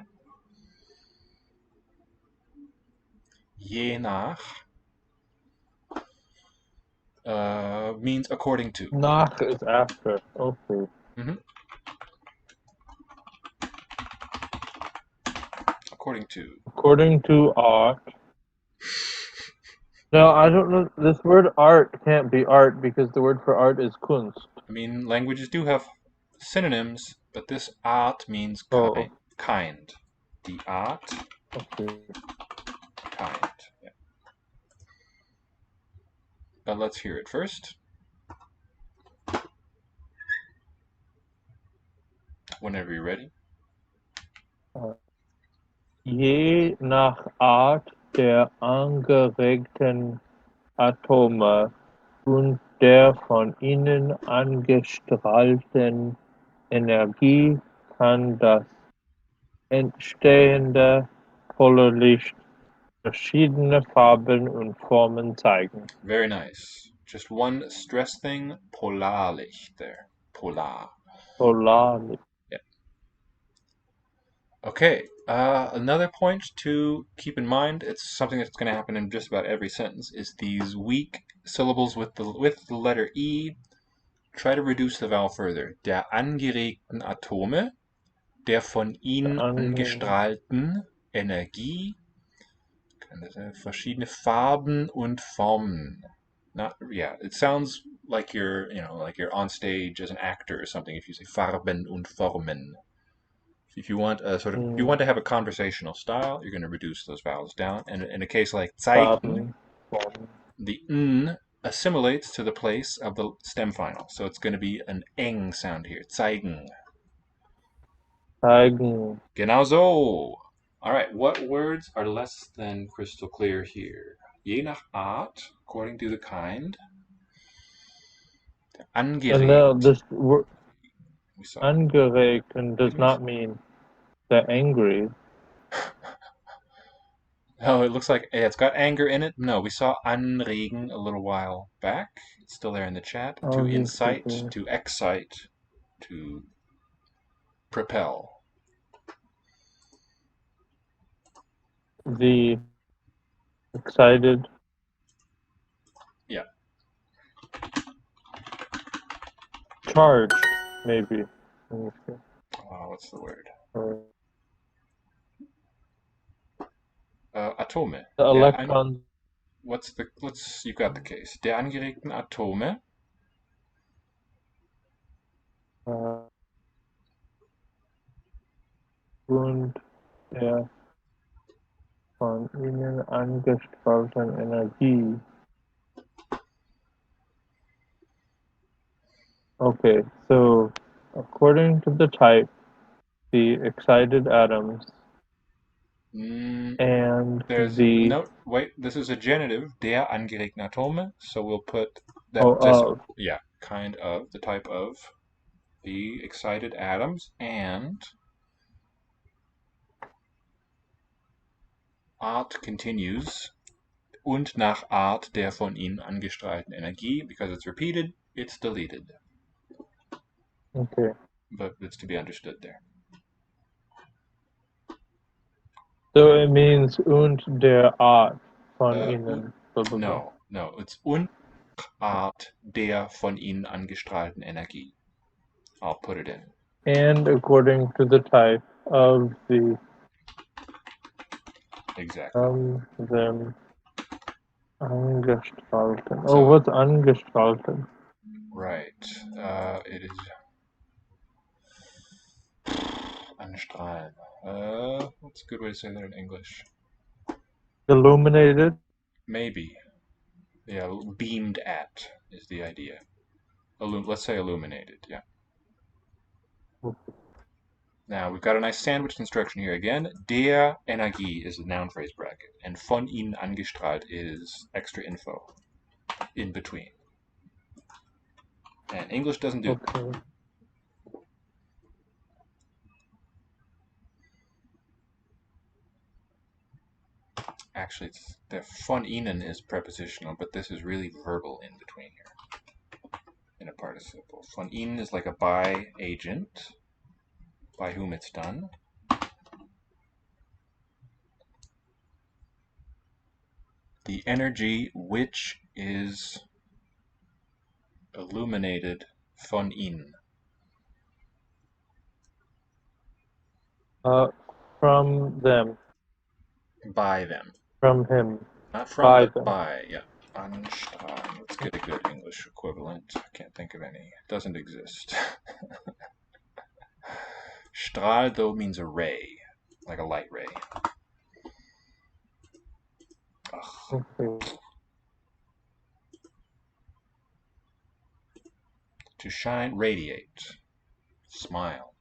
Je nach means according to. Nach is after. Okay. Mm-hmm. According to. According to our. No, I don't know. This word art can't be art because the word for art is Kunst. I mean, languages do have synonyms, but this art means Oh, kind. The art, okay. kind. Yeah. But let's hear it first. Whenever you're ready. Je nach Art der angeregten Atome und der von ihnen angestrahlten Energie kann das entstehende Polarlicht verschiedene Farben und Formen zeigen. Very nice. Just one stress thing, Polarlicht there. Polar. Polarlicht. Yeah. Okay, another point to keep in mind, it's something that's going to happen in just about every sentence, is these weak syllables with the letter E. Try to reduce the vowel further. Der angeregten Atome, der von ihnen angestrahlten Energie, verschiedene Farben und Formen. Yeah, it sounds like you're, like you're on stage as an actor or something if you say Farben und Formen. If you want you want to have a conversational style, you're going to reduce those vowels down. And in a case like zeigen, the n assimilates to the place of the stem final. So it's going to be an eng sound here. Zeigen. Zeigen. Genau so. All right, what words are less than crystal clear here? Je nach Art, according to the kind. Angeregt. No, this word We saw. angeregt does not mean they're angry. Oh, it looks like it's got anger in it. No, we saw anregen a little while back. It's still there in the chat. Oh, To yes, incite, yes. to excite, to propel. The excited. Yeah. Charged, maybe. What's the word? Or Atome. the electrons. You got the case. Der angeregten Atome. Und der von ihnen angestrahlten Energie. Okay, so according to the type, the excited atoms and There's the no wait. This is a genitive. Der angeregten Atome. So we'll put that. Yeah, kind of the type of the excited atoms and Art continues und nach Art der von ihnen angestrahlten Energie. Because it's repeated, it's deleted. Okay. But it's to be understood there. So it means und der Art von ihnen. No, it's und Art der von ihnen angestrahlten Energie. I'll put it in. And according to the type of the Exactly. them angestrahlten. Oh, what's angestrahlten? Right. It is anstrahlen. What's a good way to say that in English? Illuminated? Maybe. Yeah, beamed at is the idea. Let's say illuminated, yeah. Now, we've got a nice sandwich construction here again. Der Energie is the noun phrase bracket, and von ihnen angestrahlt is extra info in between. And English doesn't do that. Actually, the von ihnen is prepositional, but this is really verbal in between here in a participle. Von ihnen is like a by agent, by whom it's done. The energy which is illuminated von ihnen. From them. By them. From him. From, By but them. by, yeah. Anstrahlen. Let's get a good English equivalent. I can't think of any. It doesn't exist. Strahl, though, means a ray, like a light ray. Ugh. Okay. To shine, radiate. Smile.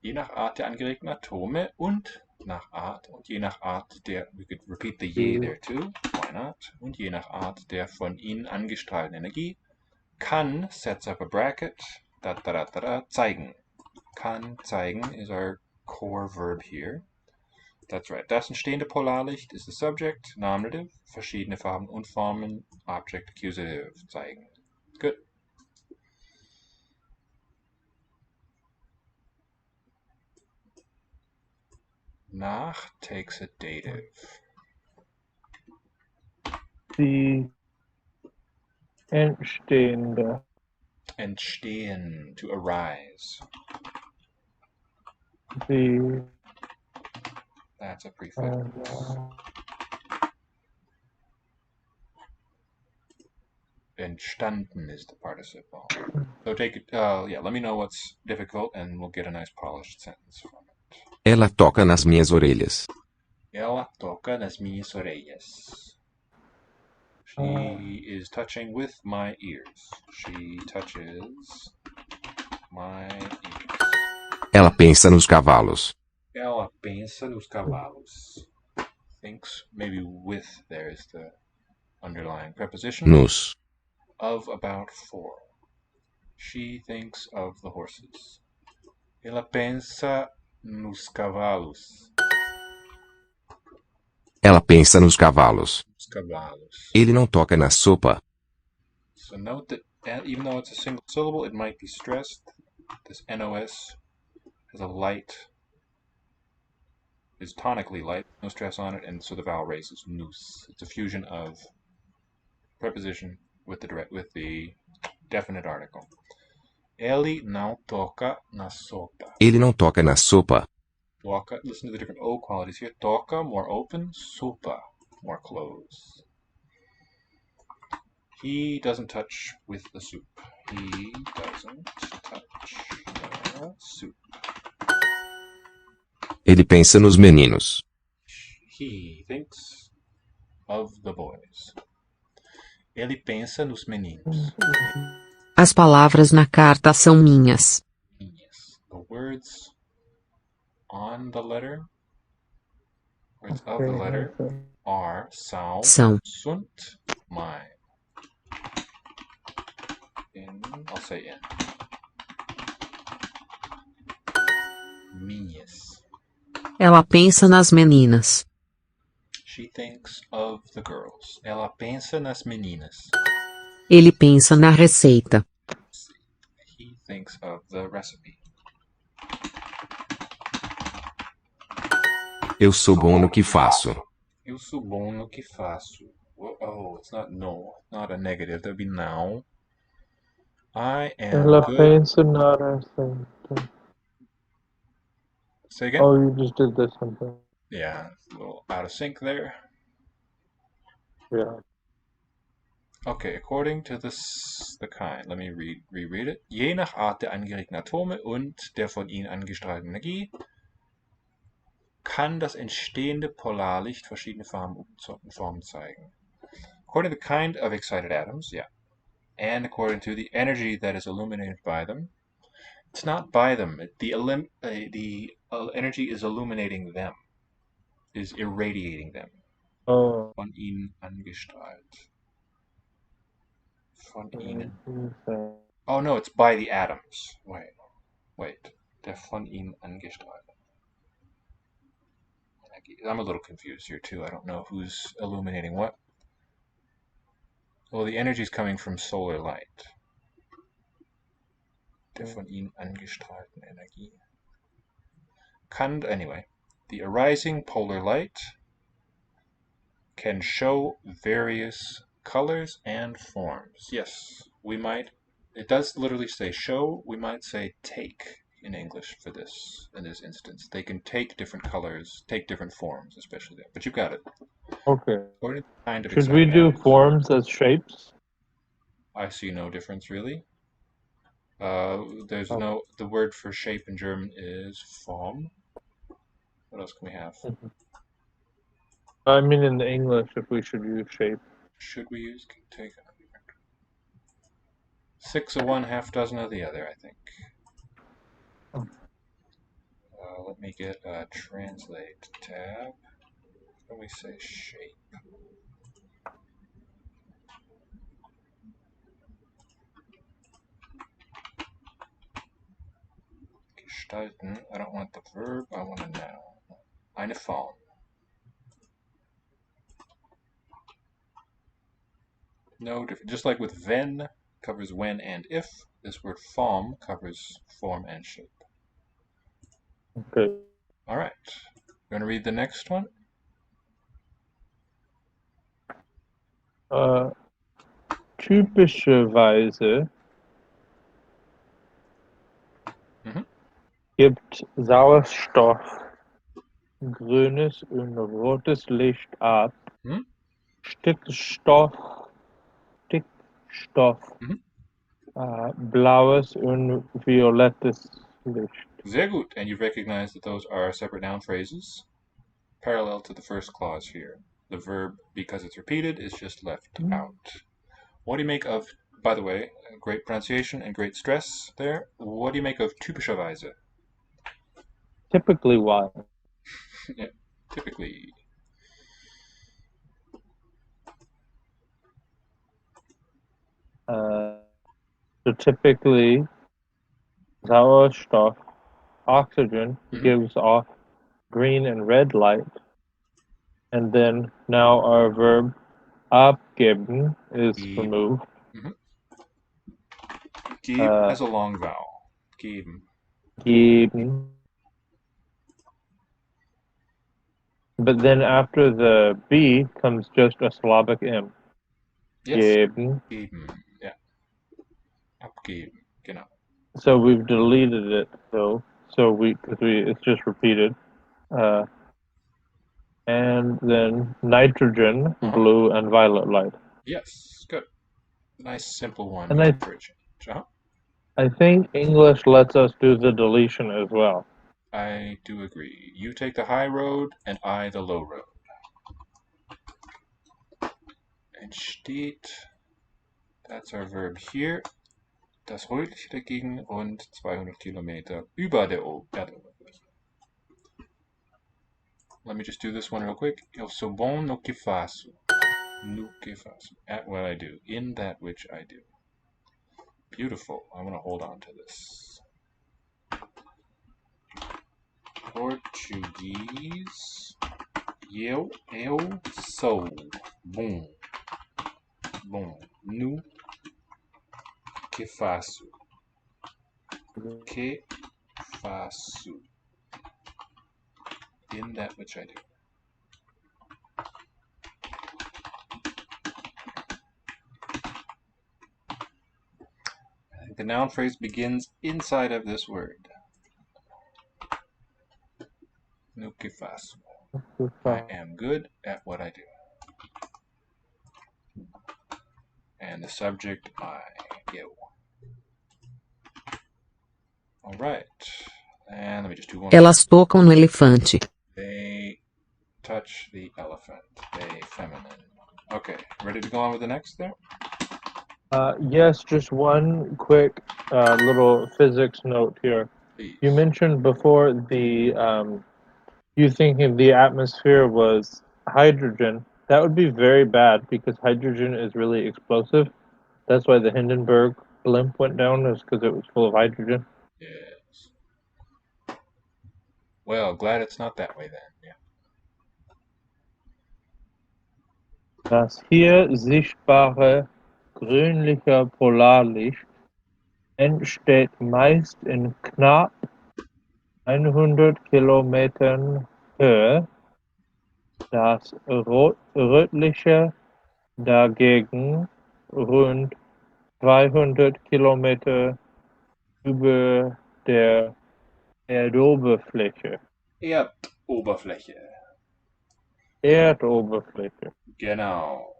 Je nach Art der angeregten Atome und nach Art und je nach Art der, we could repeat the je there too, why not? Und je nach Art der von ihnen angestrahlten Energie kann, sets up a bracket, zeigen. Kann zeigen is our core verb here. That's right. Das entstehende Polarlicht is the subject, nominative, verschiedene Farben und Formen, object, accusative, zeigen. Good. Nach takes a dative. Die entstehende. Entstehen, to arise. Die That's a prefix. Entstanden is the participle. So take it, yeah, let me know what's difficult and we'll get a nice polished sentence from it. Ela toca nas minhas orelhas. Ela toca nas minhas orelhas. She is touching with my ears. She touches my ears. Ela pensa nos cavalos. Ela pensa nos cavalos. Thinks, maybe with there is the underlying preposition. Nos. Of about for. She thinks of the horses. Ela pensa nos cavalos. Ela pensa nos cavalos. Os cavalos. Ele não toca na sopa. So note that even though it's a single syllable, it might be stressed. This NOS has a light, is tonically light, no stress on it, and so the vowel raises nous. It's a fusion of preposition with the definite article. Ele não toca na sopa. Ele não toca na sopa. Toca, listen to the different O qualities here. Toca, more open. Sopa, more closed. He doesn't touch with the soup. He doesn't touch the soup. Ele pensa nos meninos. He thinks of the boys. Ele pensa nos meninos. As palavras na carta são minhas. Yes. The words on the letter, words of the letter, are são, sunt, mine. I'll say in. Minhas. Ela pensa nas meninas. She thinks of the girls. Ela pensa nas meninas. Ele pensa na receita. He thinks of the recipe. Eu sou bom no que faço. Eu sou bom no que faço. Oh, it's not no, not a negative. That would be now. I am Ela good. pensa na receita. Say again? Oh, you just did this something. Yeah, a little out of sync there. Yeah. Okay, according to the kind, let me reread it. Je nach Art der angeregten Atome und der von ihnen angestrahlten Energie kann das entstehende Polarlicht verschiedene Farben und Formen zeigen. According to the kind of excited atoms, yeah, and according to the energy that is illuminated by them, it's not by them. The energy is illuminating them, is irradiating them. Oh. Von ihnen angestrahlt. Von ihnen. Oh no, it's by the atoms. Wait. Der von ihnen angestrahlt. I'm a little confused here too. I don't know who's illuminating what. Well, the energy is coming from solar light. Der von ihnen angestrahlten Energie. Anyway, the arising polar light can show various colors and forms. Yes, we might, it does literally say show, we might say take in English for this, in this instance. They can take different colors, take different forms, especially there. But you got it. Okay. According to the kind of Should we do examinations, forms as shapes? I see no difference really. There's Oh. no, the word for shape in German is Form. What else can we have? I mean in the English if we should use shape. Should we use take 6 of one, half dozen of the other, I think. Let me get a translate tab. Let me say shape. Gestalten. I don't want the verb, I want a noun. Eine Form. No different. Just like with wenn covers when and if, this word form covers form and shape. Okay. All right. You want to read the next one? Typischerweise gibt Sauerstoff grünes und rotes Licht ab. Stickstoff blaues und violettes Licht. Sehr gut. And you recognize that those are separate noun phrases parallel to the first clause here. The verb, because it's repeated, is just left out. What do you make of, by the way, great pronunciation and great stress there. What do you make of typischerweise? Typically why? Yeah, typically. So typically, Sauerstoff, oxygen, gives off green and red light. And then now our verb abgeben is removed. Geben has a long vowel. Geben. Geben. But then after the B comes just a syllabic M. Yes. Geben. Geben. Yeah. Abgeben. Genau. So we've deleted it though. So it's just repeated. And then nitrogen, blue and violet light. Yes, good. Nice simple one. And for a change. I think English lets us do the deletion as well. I do agree. You take the high road and I the low road. Entsteht. That's our verb here. Das Rötliche dagegen rund 200 Kilometer über der Erdoberfläche. Let me just do this one real quick. Eu sou bom no que faço. No que faço. At what I do. In that which I do. Beautiful. I want to hold on to this. Portuguese. Eu sou bom. Bom. No que faço. Que faço. In that which I do. The noun phrase begins inside of this word. No que faço. I am good at what I do. And the subject, I, eu. All right. And let me just do one. Elas tocam no elefante. They touch the elephant. They feminine. Okay. Ready to go on with the next there? Yes, just one quick little physics note here. Please. You mentioned before you thinking the atmosphere was hydrogen. That would be very bad because hydrogen is really explosive. That's why the Hindenburg blimp went down, is because it was full of hydrogen. Yes. Well, glad it's not that way then. Yeah. Das hier sichtbare grünliche Polarlicht entsteht meist in knapp 100 Kilometern Höhe. Das rötliche dagegen rund 200 Kilometer über der Erdoberfläche. Erdoberfläche. Erdoberfläche. Genau.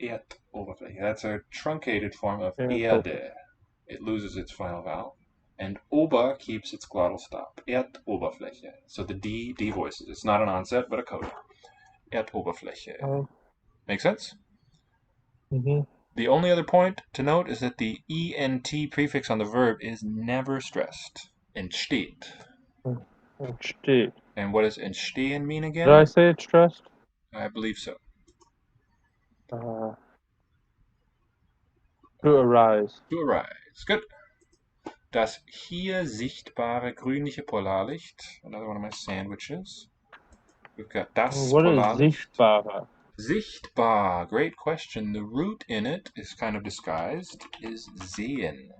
Erdoberfläche. That's a truncated form of Erdoberfläche. Erde. It loses its final vowel. And Ober keeps its glottal stop. Erdoberfläche. So the D voices. It's not an onset, but a coda. Erdoberfläche. Oh. Make sense? Mm-hmm. The only other point to note is that the ENT prefix on the verb is never stressed. Entsteht. Entsteht. And what does entstehen mean again? Did I say it's stressed? I believe so. To arise. To arise. Good. Das hier sichtbare grünliche Polarlicht. Another one of my sandwiches. We've got das What is Polarlicht. sichtbare? Sichtbar. Great question. The root in it is kind of disguised. Is sehen.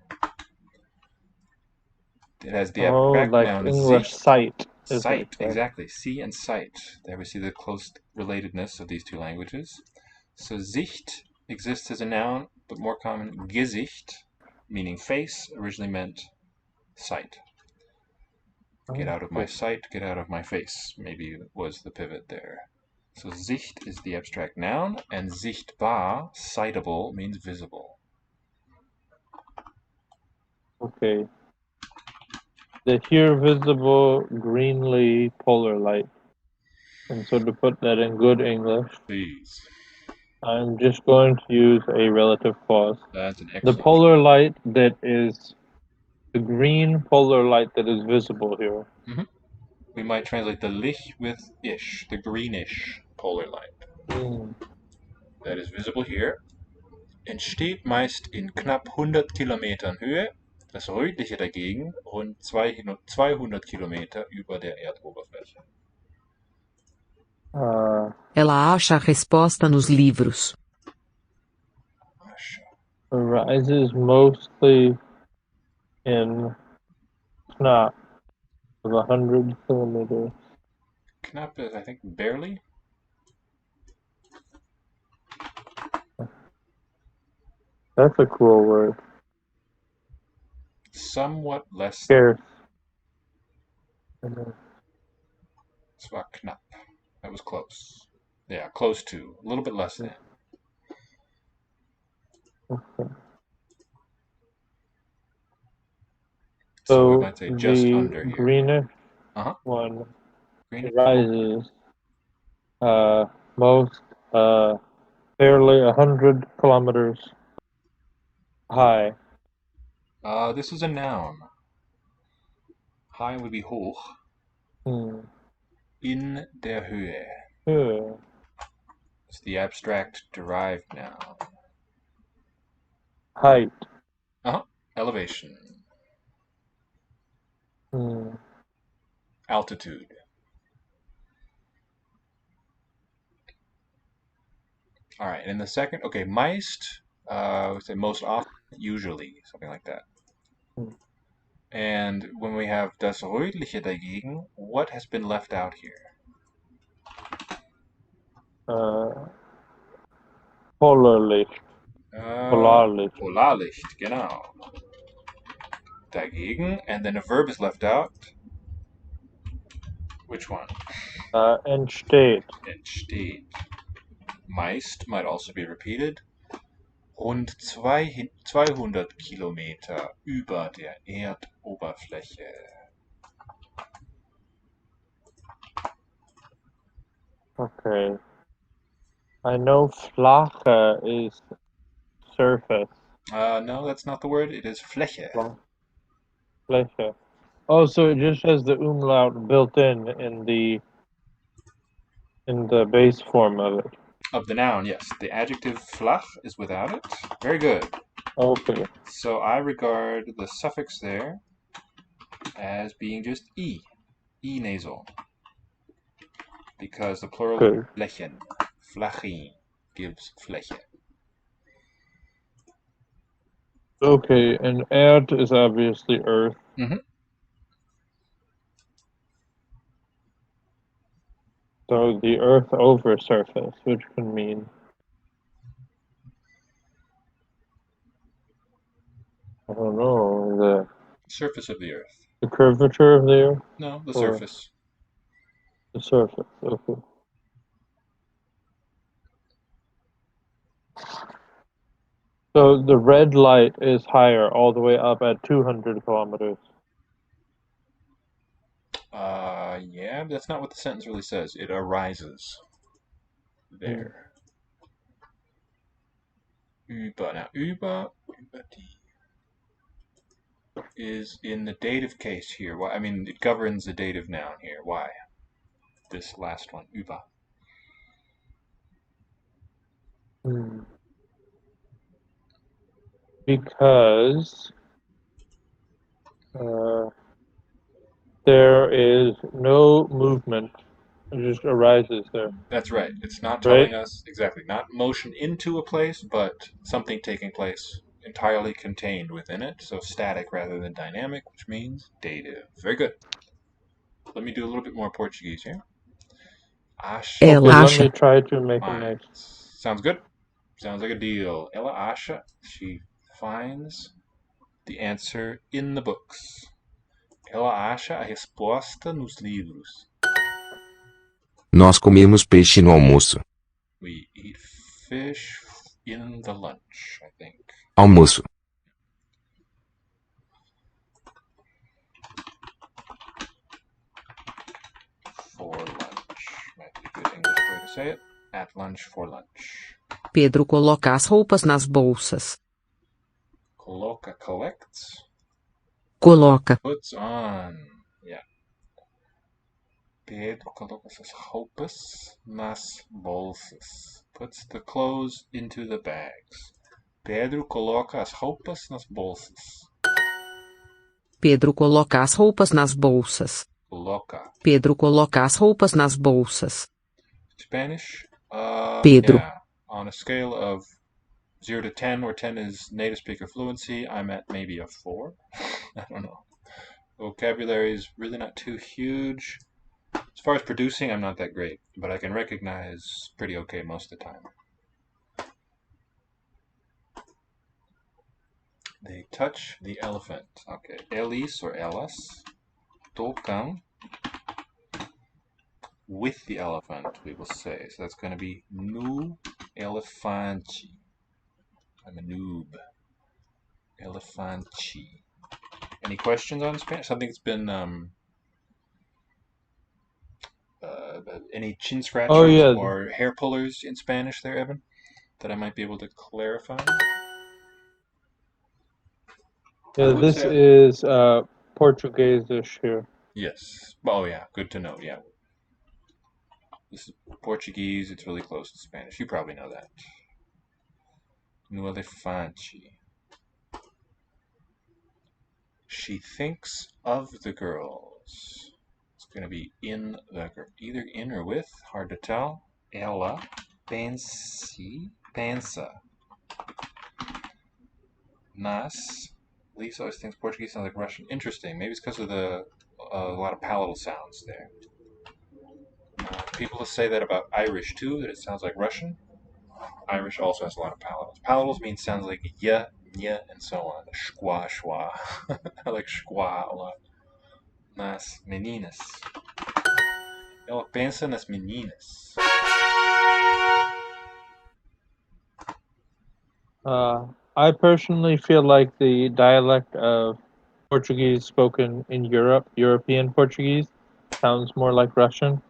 It has the abstract like noun English sicht. sight. Sight, exactly. See and sight. There we see the close relatedness of these two languages. So Sicht exists as a noun, but more common Gesicht, meaning face, originally meant sight. Get out of my sight, get out of my face, maybe was the pivot there. So Sicht is the abstract noun, and sichtbar, sightable, means visible. Okay. The here visible greenly polar light. And so to put that in good English, Please. I'm just going to use a relative clause. That's an The excellent polar light that is the green polar light that is visible here. Mm-hmm. We might translate the Licht with ish, the greenish polar light. That is visible here. Entsteht meist in knapp 100 Kilometern Höhe, das rötliche dagegen rund 200 Kilometer über der Erdoberfläche. Ela acha a resposta nos livros. Arises mostly in knapp of 100 kilometers. Knapp is, I think, barely. That's a cool word. Somewhat less. Scarce. Es war knapp. That was close. Yeah, close to. A little bit less than. Okay. So we might say just under here. Greenish one rises most fairly 100 kilometers high. This is a noun. High would be hoch. In der Höhe. It's the abstract derived noun. Height. Elevation. Altitude. All right, and the second, okay, meist, we say most often, usually, something like that. And when we have das Rötliche dagegen, what has been left out here? Polarlicht. Polarlicht, genau. Dagegen, and then a verb is left out. Which one? Entsteht. Entsteht. Meist might also be repeated. Rund 200 Kilometer über der Erdoberfläche. Okay. I know flache is surface. No, that's not the word. It is Fläche. Fläche. Oh, so it just has the umlaut built in the base form of it. Of the noun, yes. The adjective flach is without it. Very good. Okay. So I regard the suffix there as being just E nasal. Because the plural Flächen, Flächen, gives Fläche. Okay, and Erd is obviously Earth. So the Earth over surface, which can mean I don't know, Surface of the Earth. The curvature of the Earth? No, the Or surface. the surface, okay. So the red light is higher, all the way up at 200 kilometers. Yeah, but that's not what the sentence really says. It arises there. Über. Now, über die is in the dative case here. Why? I mean, it governs the dative noun here. Why? This last one, über. Because there is no movement. It just arises there. That's right. It's not Right? telling us exactly, not motion into a place, but something taking place entirely contained within it. So static rather than dynamic, which means dative. Very good. Let me do a little bit more Portuguese here. Acha. Okay, let me try to make it nice. Sounds good. Sounds like a deal. Ela acha. She finds the answer in the books. Ela acha a resposta nos livros. Nós comemos peixe no almoço. We eat fish in the lunch, I think. Almoço. For lunch. Might be a good English way to say it. At lunch, for lunch. Pedro coloca as roupas nas bolsas. Coloca, collects. Coloca. Puts on. Yeah. Pedro coloca as roupas nas bolsas. Puts the clothes into the bags. Pedro coloca as roupas nas bolsas. Pedro coloca as roupas nas bolsas. Coloca. Pedro coloca as roupas nas bolsas. Spanish? Pedro. Yeah. On a scale of 0 to 10, where 10 is native speaker fluency, I'm at maybe a 4. I don't know. Vocabulary is really not too huge. As far as producing, I'm not that great, but I can recognize pretty okay most of the time. They touch the elephant. Okay. Eles or elas tocam with the elephant, we will say. So that's going to be no elefante. I'm a noob. Elefante. Any questions on Spanish? Something that's been any chin scratchers or hair pullers in Spanish there, Evan, that I might be able to clarify? Yeah, this is Portuguese-ish here. Yes. Oh yeah, good to know. Yeah. This is Portuguese. It's really close to Spanish. You probably know that. No elefante. She thinks of the girls. It's going to be in the either in or with. Hard to tell. Ela pensa. Nas. Lisa always thinks Portuguese sounds like Russian. Interesting. Maybe it's because of a lot of palatal sounds there. People say that about Irish too, that it sounds like Russian. Irish also has a lot of palatals. Palatals mean sounds like yeah, yeah, and so on. Schwa, schwa. I like schwa a lot. Nas meninas. Ela pensa nas meninas. I personally feel like the dialect of Portuguese spoken in Europe, European Portuguese, sounds more like Russian,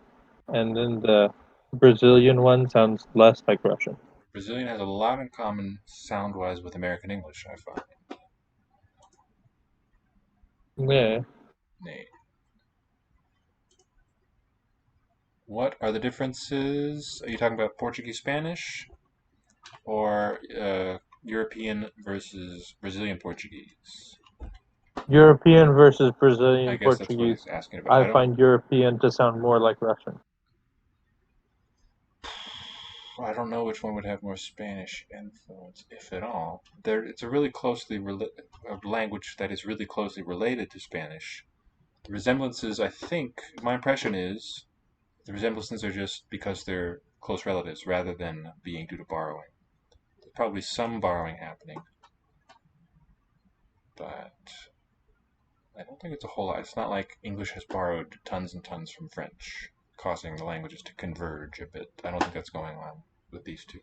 and then the Brazilian one sounds less like Russian. Brazilian has a lot in common sound-wise with American English, I find. Yeah. Nay. What are the differences? Are you talking about Portuguese Spanish or European versus Brazilian Portuguese? European versus Brazilian I guess Portuguese. That's what I was asking about. I find European to sound more like Russian. I don't know which one would have more Spanish influence, if at all. It's a really closely a language that is really closely related to Spanish. The resemblances, I think, my impression is, the resemblances are just because they're close relatives rather than being due to borrowing. There's probably some borrowing happening, but I don't think it's a whole lot. It's not like English has borrowed tons and tons from French, causing the languages to converge a bit. I don't think that's going on with these two.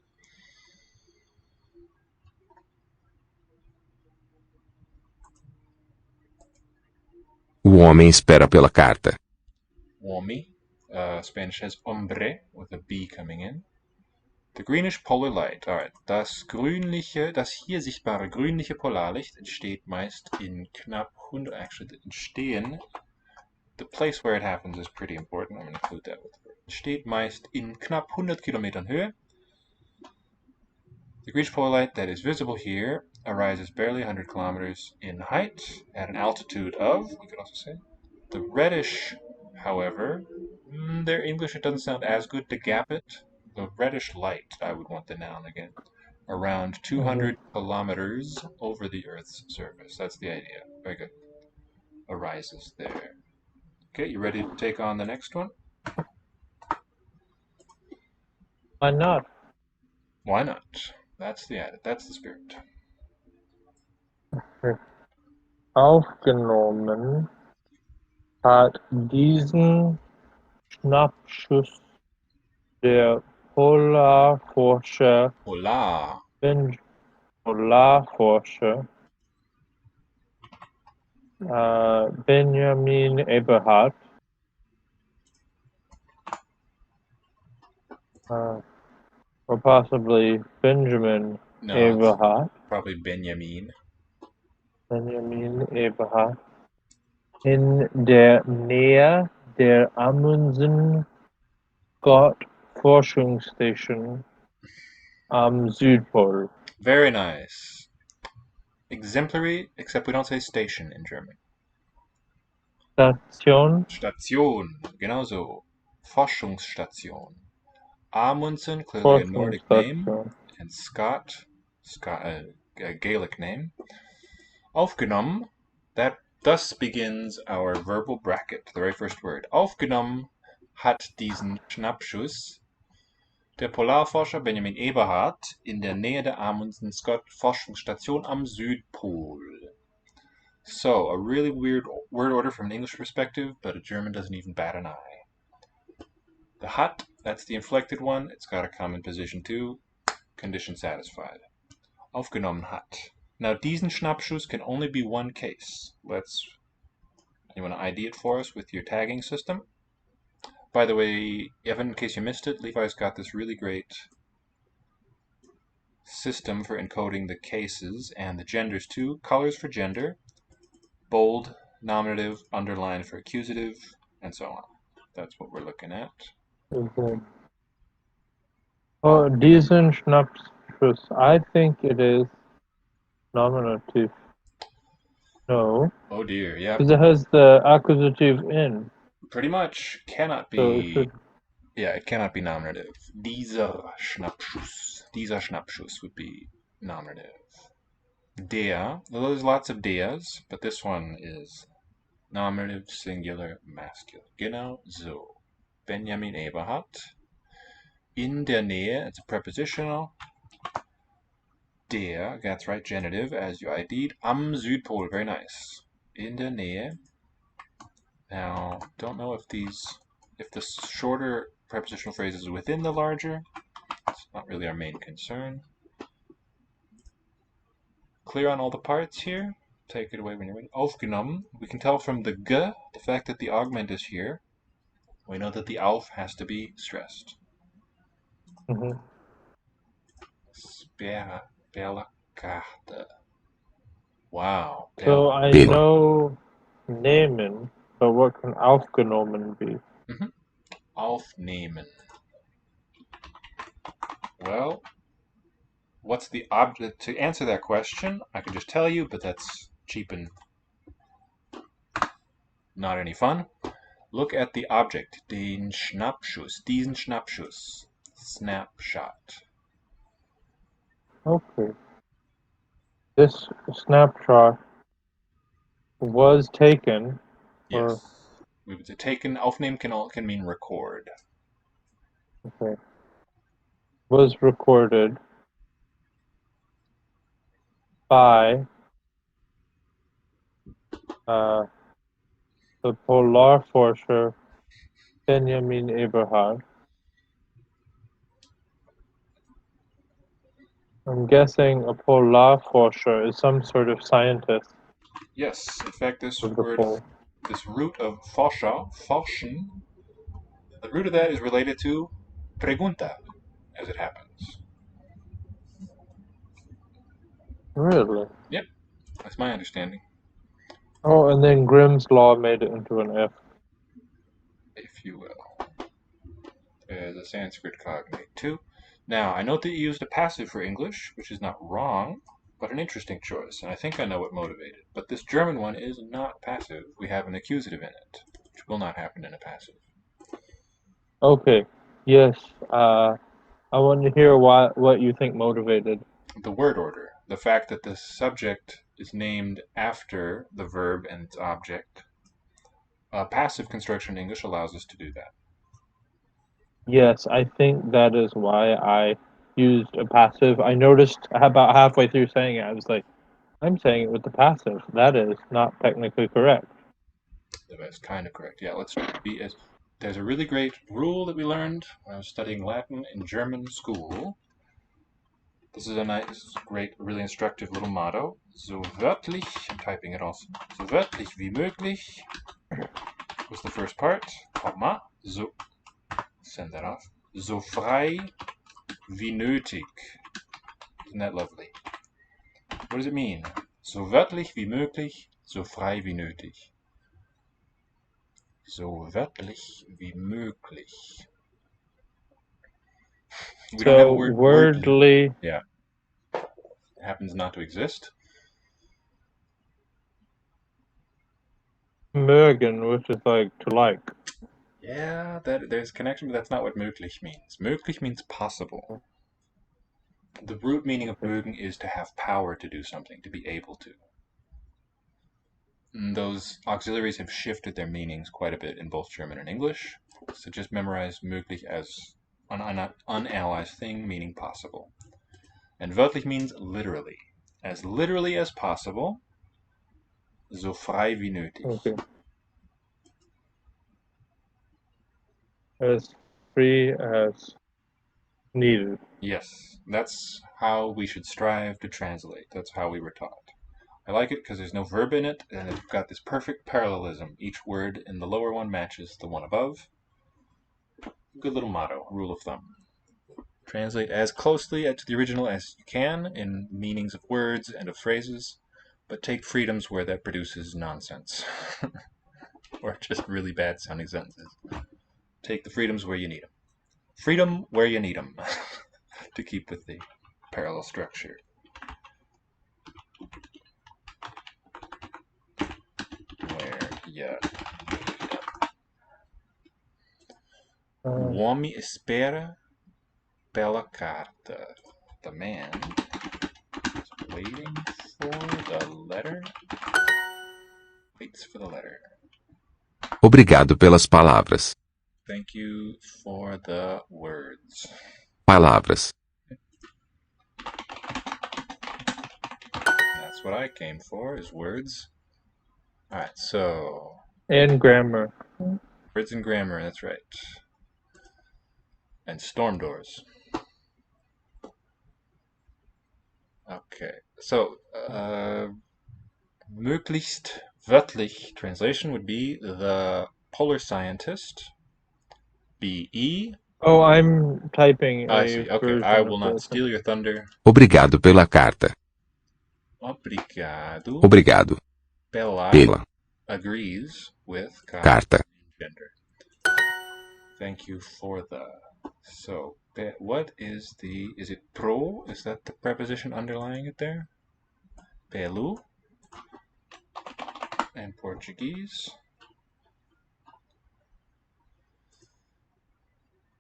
O homem espera pela carta. Homie. Spanish has hombre, with a B coming in. The greenish polar light. Alright. Das hier sichtbare grünliche Polarlicht entsteht meist in knapp 100. Actually, entstehen. The place where it happens is pretty important. I'm going to include that with the verb. Entsteht meist in knapp 100 Kilometern Höhe. The greenish polar light that is visible here arises barely 100 kilometers in height at an altitude of, we could also say, the reddish, however, their English, it doesn't sound as good to gap it. The reddish light, I would want the noun again, around 200 kilometers over the Earth's surface. That's the idea. Very good. Arises there. Okay, you ready to take on the next one? Why not? Why not? That's the spirit. Aufgenommen hat diesen Schnappschuss der Polarforscher Hola. Benjamin Eberhard or possibly Benjamin No, Eberhard. probably Benjamin. Benjamin Eberhard in der Nähe der Amundsen Scott Forschungsstation am Südpol. Very nice. Exemplary, except we don't say station in German. Station, genauso. Forschungsstation. Amundsen, clearly a Nordic name, and Scott, a Gaelic name. Aufgenommen, that thus begins our verbal bracket, the very first word. Aufgenommen hat diesen Schnappschuss der Polarforscher Benjamin Eberhard in der Nähe der Amundsen Scott Forschungsstation am Südpol. So, a really weird word order from an English perspective, but a German doesn't even bat an eye. The hat, that's the inflected one. It's got a common position too. Condition satisfied. Aufgenommen hat. Now, diesen Schnappschuss can only be one case. You want to ID it for us with your tagging system? By the way, Evan, in case you missed it, Levi's got this really great system for encoding the cases and the genders too. Colors for gender, bold, nominative, underline for accusative, and so on. That's what we're looking at. Oh, diesen Schnappschuss. I think it is nominative. No. Oh dear, yeah. Because it has the accusative in. Pretty much. Cannot be. So yeah, it cannot be nominative. Dieser Schnappschuss would be nominative. Der, well, there's lots of deas, but this one is nominative, singular, masculine. Genau so. Benjamin Eberhard. In der Nähe, it's a prepositional. Der, that's right, genitive, as you ID'd. Am Südpol, very nice. In der Nähe. Now, don't know if the shorter prepositional phrase is within the larger. It's not really our main concern. Clear on all the parts here? Take it away when you're ready. Aufgenommen. We can tell from the g, the fact that the augment is here. We know that the auf has to be stressed. Spera bella carta. Wow. So I know nehmen, but what can aufgenommen be? Aufnehmen. Well, what's the object? To answer that question, I could just tell you, but that's cheap and not any fun. Look at the object, den Schnappschuss, diesen Schnappschuss, snapshot. Okay. This snapshot was taken. Yes. We would say taken. Aufnehmen can mean record. Okay. Was recorded by The Polarforscher Benjamin Eberhard. I'm guessing a Polarforscher is some sort of scientist Yes, in fact, this of the word, pole. this root of Forscher, forschen, the root of that is related to pregunta, as it happens. Really? Yep, that's my understanding. Oh, and then Grimm's Law made it into an F. If you will. There's a Sanskrit cognate too. Now, I note that you used a passive for English, which is not wrong, but an interesting choice, and I think I know what motivated. But this German one is not passive. We have an accusative in it, which will not happen in a passive. Okay. Yes. I want to hear what you think motivated. The word order, the fact that the subject is named after the verb and its object. Passive construction in English allows us to do that. Yes, I think that is why I used a passive. I noticed about halfway through saying it, I was like, I'm saying it with the passive. That is not technically correct. That's kind of correct. Yeah, let's be as. There's a really great rule that we learned when I was studying Latin in German school. This is a nice, great, really instructive little motto. So wörtlich, I'm typing it also. So wörtlich wie möglich was the first part. Komma. So, send that off. So frei wie nötig. Isn't that lovely? What does it mean? So wörtlich wie möglich, so frei wie nötig. So wörtlich wie möglich. We don't have a So word wordly. Yeah. It happens not to exist. Mögen, which is like to like. Yeah, there's a connection, but that's not what möglich means. Möglich means possible. The root meaning of mögen is to have power to do something, to be able to. And those auxiliaries have shifted their meanings quite a bit in both German and English. So just memorize möglich as an unanalyzed thing, meaning possible. And wörtlich means literally as possible, so frei wie nötig. Okay. As free as needed. Yes, that's how we should strive to translate. That's how we were taught. I like it because there's no verb in it, and it's got this perfect parallelism. Each word in the lower one matches the one above. Good little motto, rule of thumb. Translate as closely to the original as you can in meanings of words and of phrases, but take freedoms where that produces nonsense. Or just really bad sounding sentences. Take the freedoms where you need them. Freedom where you need them. To keep with the parallel structure. Where you Uomo espera pela carta. The man is waiting for the letter. Waits for the letter. Obrigado pelas palavras. Thank you for the words. Palavras. That's what I came for, is words. Alright, so... And grammar. Words and grammar, that's right. And storm doors. Okay, so... möglichst wörtlich translation would be the polar scientist. B-E. Oh, I'm typing I a see. Okay, version I of will not this. steal your thunder. Obrigado pela carta. Obrigado. Obrigado. Pela Agrees with carta. gender. Thank you for the. So, what is the. Is it pro? Is that the preposition underlying it there? Pelu. And Portuguese.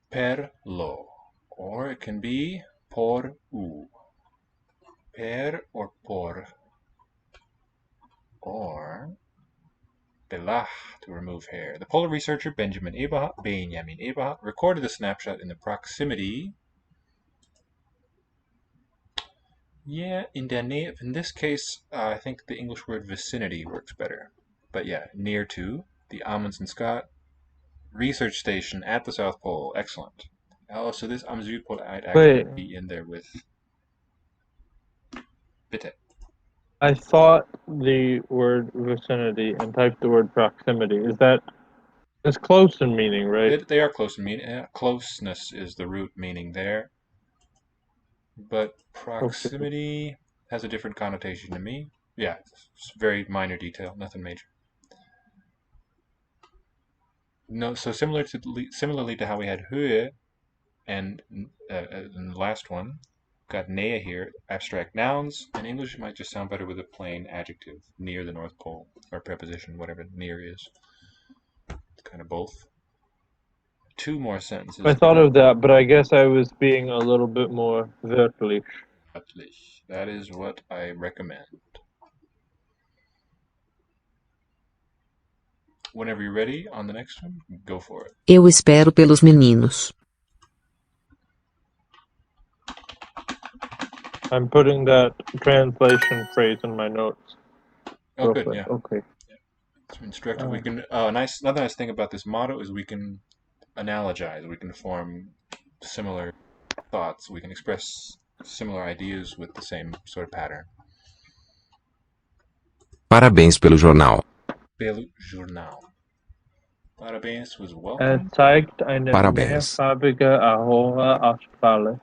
Per lo. Or it can be por u. Per or por. Or pelah, to remove hair. The polar researcher Benjamin Eberhard recorded the snapshot in the proximity. Yeah, in this case, I think the English word vicinity works better. But yeah, near to the Amundsen Scott research station at the South Pole. Excellent. Oh, so this Am Südpol might actually be in there with. Bitte. I thought the word vicinity and typed the word proximity. Is that it's close in meaning, right? They are close in meaning. Closeness is the root meaning there. But proximity has a different connotation to me. Yeah, it's very minor detail, nothing major. No, so similarly to how we had Höhe and in the last one, got Nähe here, abstract nouns. In English, it might just sound better with a plain adjective, near the North Pole, or preposition, whatever near is. It's kind of both. Two more sentences. I thought of that, but I guess I was being a little bit more wörtlich. That is what I recommend. Whenever you're ready on the next one, go for it. Eu espero pelos meninos. I'm putting that translation phrase in my notes. Oh, good, yeah. Okay. Yeah. It's instructive. We can. Another nice thing about this motto is we can analogize. We can form similar thoughts. We can express similar ideas with the same sort of pattern. Parabéns pelo jornal. Pelo jornal. Parabéns was welcome. Zeigt eine Parabéns. mehrfarbige Aurora australis.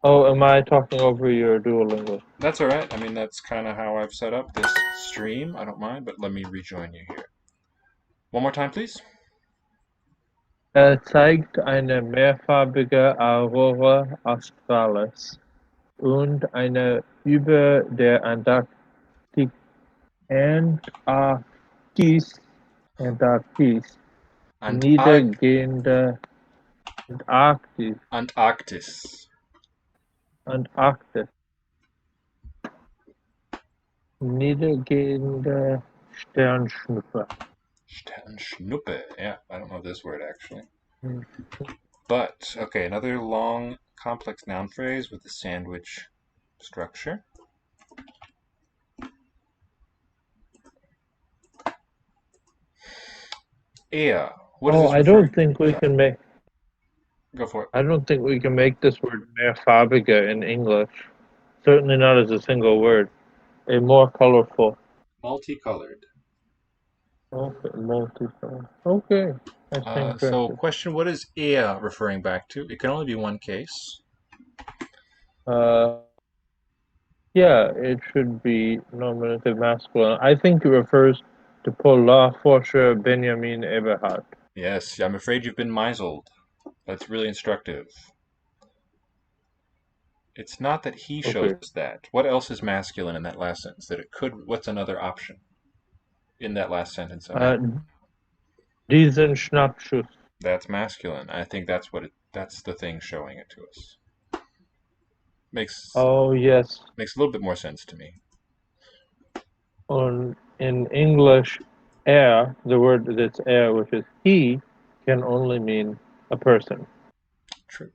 Oh, am I talking over your Duolingo? That's all right. I mean, that's kind of how I've set up this stream. I don't mind, but let me rejoin you here. One more time, please. Zeigt eine mehrfarbige Aurora australis und eine über der Antarktis niedergehende Antarktis. Niedergehende Sternschnuppe. Sternschnuppe. Yeah, I don't know this word actually. But, okay, another long, complex noun phrase with a sandwich structure. Eher. What does this I don't think we can make. Go for it. I don't think we can make this word mehrfarbiger in English. Certainly not as a single word. A more colorful. Multicolored. Okay, multicolored. Okay. So, question: what is eher referring back to? It can only be one case. Yeah, it should be nominative masculine. I think it refers to Polarforscher Benjamin Eberhard. Yes, I'm afraid you've been misled. That's really instructive. It's not that he shows us that. What else is masculine in that last sentence? That it could. What's another option in that last sentence? Diesen Schnappschuss. That's masculine. I think that's what that's the thing showing it to us. Yes. Makes a little bit more sense to me. In English, er, the word that's er, which is he, can only mean a person. True.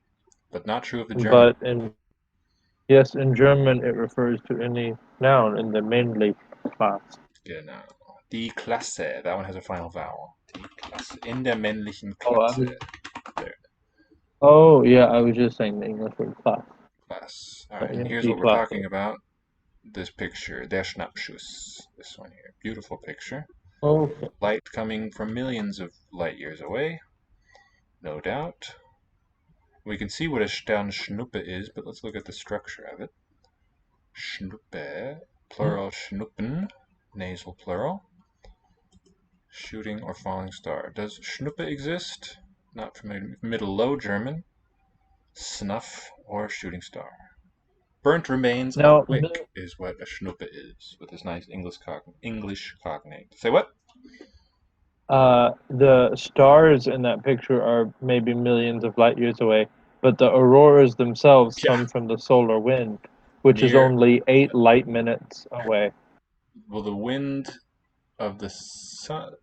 But not true of the German. But in German it refers to any noun in the männlich class. Genau. Die Klasse. That one has a final vowel. Die Klasse. In der männlichen Klasse. There. Oh, yeah, I was just saying the English word class. Class. All right, and here's what we're talking about. This picture, der Schnappschuss. This one here. Beautiful picture. Okay. Light coming from millions of light years away. No doubt. We can see what a Sternschnuppe is, but let's look at the structure of it. Schnuppe, plural schnuppen, nasal plural. Shooting or falling star. Does Schnuppe exist? Not from Middle Low German. Snuff or shooting star. Burnt remains of wick is what a Schnuppe is, with this nice English cognate. Say what? The stars in that picture are maybe millions of light years away, but the auroras themselves come from the solar wind, which is only 8 light minutes away. Well, the wind of the sun,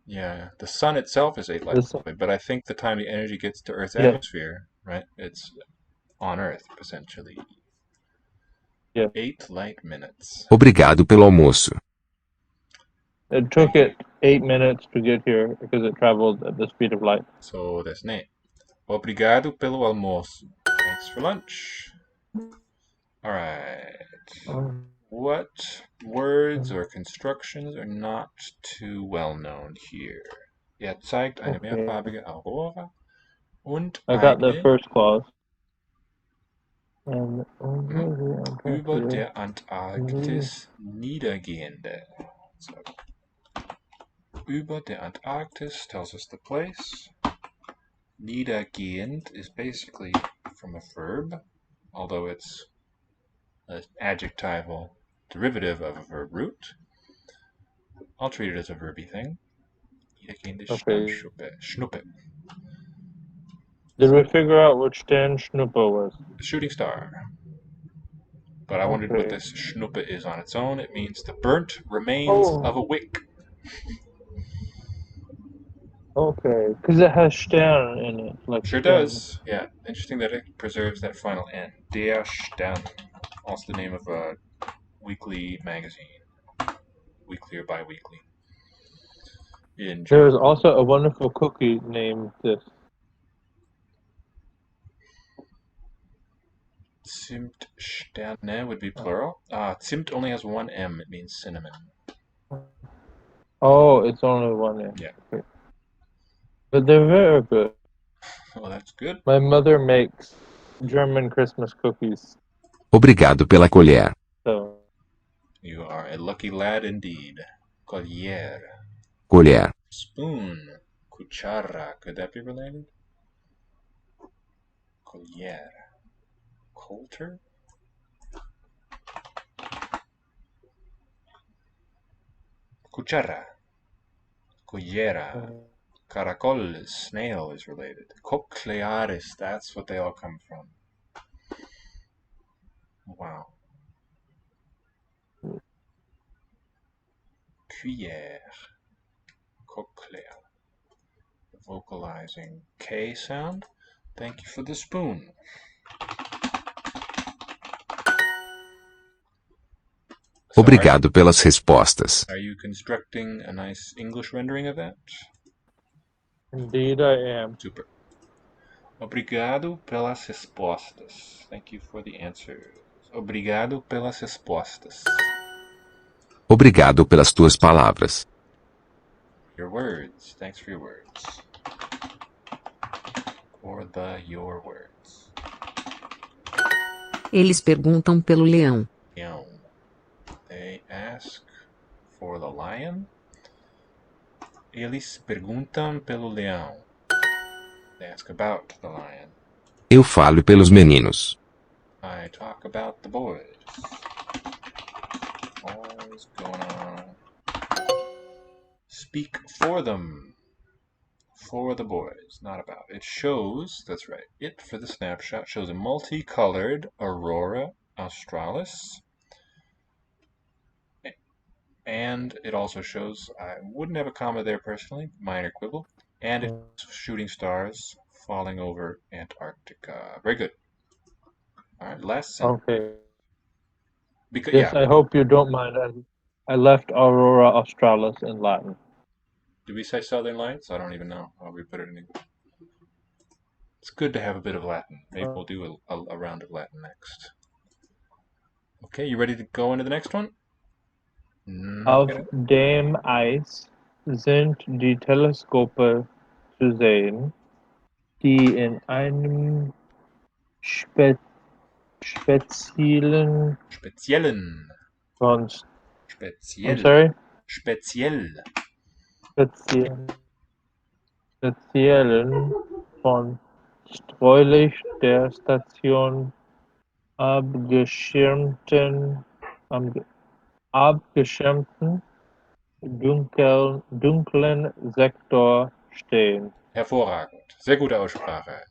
the sun itself is 8 light minutes away, but I think the time the energy gets to Earth's atmosphere, right, it's on Earth, essentially. 8 light minutes. Obrigado pelo almoço. It took it 8 minutes to get here because it traveled at the speed of light. So that's ne. Obrigado pelo almoço. Thanks for lunch. Alright. What words or constructions are not too well known here? Zeigt eine mehrfarbige Aurora und I got the eine first clause. And über der Antarktis niedergehende. So, über der Antarktis tells us the place. Niedergehend is basically from a verb, although it's an adjectival derivative of a verb root. I'll treat it as a verby thing. Niedergehende Sternschnuppe. Schnuppe. Did we figure out which Sternschnuppe was? The shooting star. But I wondered what this Schnuppe is on its own. It means the burnt remains of a wick. Okay, because it has Stern in it. Like Sure Stern. does. Yeah, interesting that it preserves that final N. Der Stern. Also the name of a weekly magazine. Weekly or bi-weekly. There is also a wonderful cookie named this. Zimtsterne would be plural. Zimt only has one M. It means cinnamon. Oh, it's only one M. Yeah. Okay. But they're very good. Oh, that's good. My mother makes German Christmas cookies. Obrigado pela colher. So. You are a lucky lad indeed. Collier. Colher. Spoon. Cuchara. Could that be related? Collier. Coulter? Cuchara. Cullera. Caracol, snail is related. Coclearis, that's what they all come from. Wow. Cuillère. Cochlea. Vocalizing K sound. Thank you for the spoon. Obrigado pelas respostas. Are you constructing a nice English rendering of that? Indeed I am. Super. Obrigado pelas respostas. Thank you for the answers. Obrigado pelas respostas. Obrigado pelas tuas palavras. Your words. Thanks for your words. Or your words. Eles perguntam pelo leão. Leão. They ask for the lion. Eles perguntam pelo leão. They ask about the lion. Eu falo pelos meninos. I talk about the boys. Always going on. Speak for them. For the boys, not about. It shows, that's right, it for the snapshot shows a multicolored aurora australis. And it also shows, I wouldn't have a comma there personally, minor quibble. And it's shooting stars falling over Antarctica. Very good. All right, last sentence. Okay. Because, yes, I hope you don't mind. I left Aurora Australis in Latin. Did we say Southern Lights? I don't even know how we put it in English. It's good to have a bit of Latin. Maybe we'll do a round of Latin next. Okay, you ready to go into the next one? Auf dem Eis sind die Teleskope zu sehen, die in einem speziellen I'm sorry? Speziellen von Streulicht der Station abgeschirmten dunklen Sektor stehen. Hervorragend. Sehr gute Aussprache.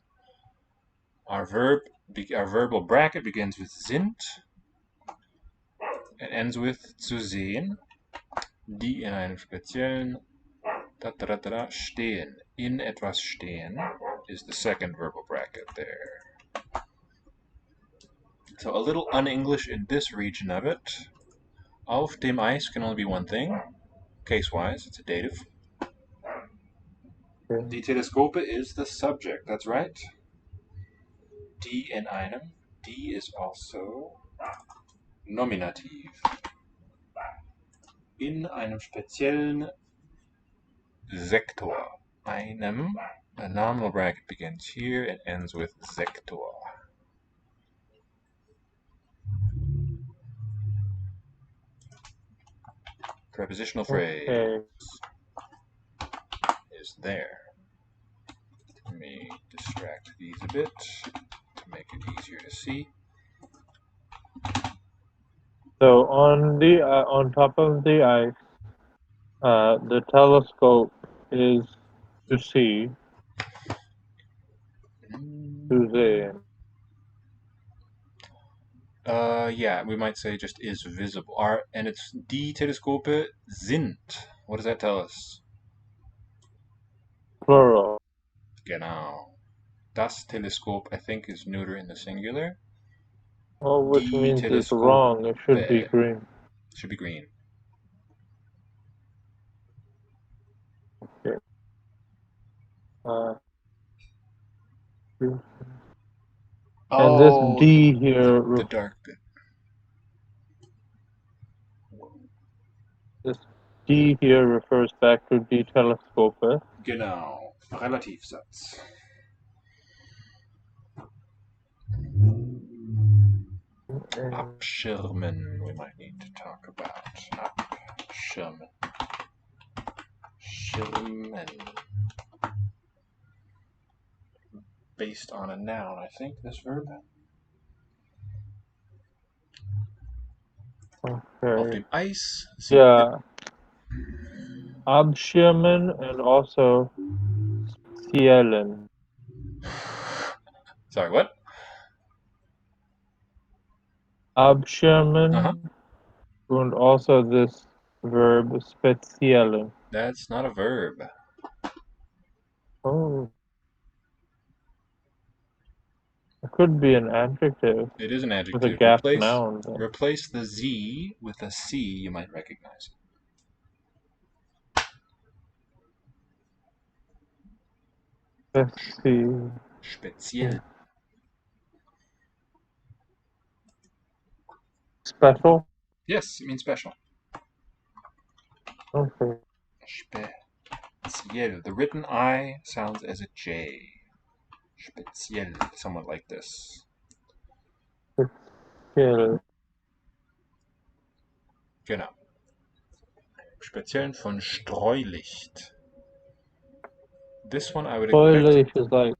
Our verbal bracket begins with sind. It ends with zu sehen. Die in einem speziellen stehen. In etwas stehen is the second verbal bracket there. So a little un-English in this region of it. Auf dem Eis can only be one thing. case-wise, it's a dative. Die Teleskope is the subject, that's right. Die in einem. Die is also nominative. In einem speziellen Sektor. Einem, a nominal bracket begins here and ends with Sektor. Prepositional phrase is there. Let me distract these a bit to make it easier to see. So on top of the ice, the telescope is to see. To see. Yeah, we might say just is visible. And it's die Teleskope sind. What does that tell us? Plural. Genau. Das Teleskop, I think, is neuter in the singular. Oh, which Die means it's Teleskope wrong. It should be green. Should be green. Okay. And this D here, the dark bit. This D here refers back to die Teleskope. Genau. Relativsatz. Abschirmen, we might need to talk about. Abschirmen. Schirmen. Based on a noun, I think, this verb. Okay. Auf dem Eis. Yeah. Abschirmen and also speziellen. Sorry, what? Abschirmen and also this verb speziellen. That's not a verb. Oh. It could be an adjective. It is an adjective. With a gap noun. Replace the Z with a C, you might recognize it. Let's see. Speziell. Special? Yes, it means special. Okay. Speziell. The written I sounds as a J. Speziell. Somewhat like this. Speziell. Genau. Speziellen von Streulicht. This one I would expect. Streulicht is like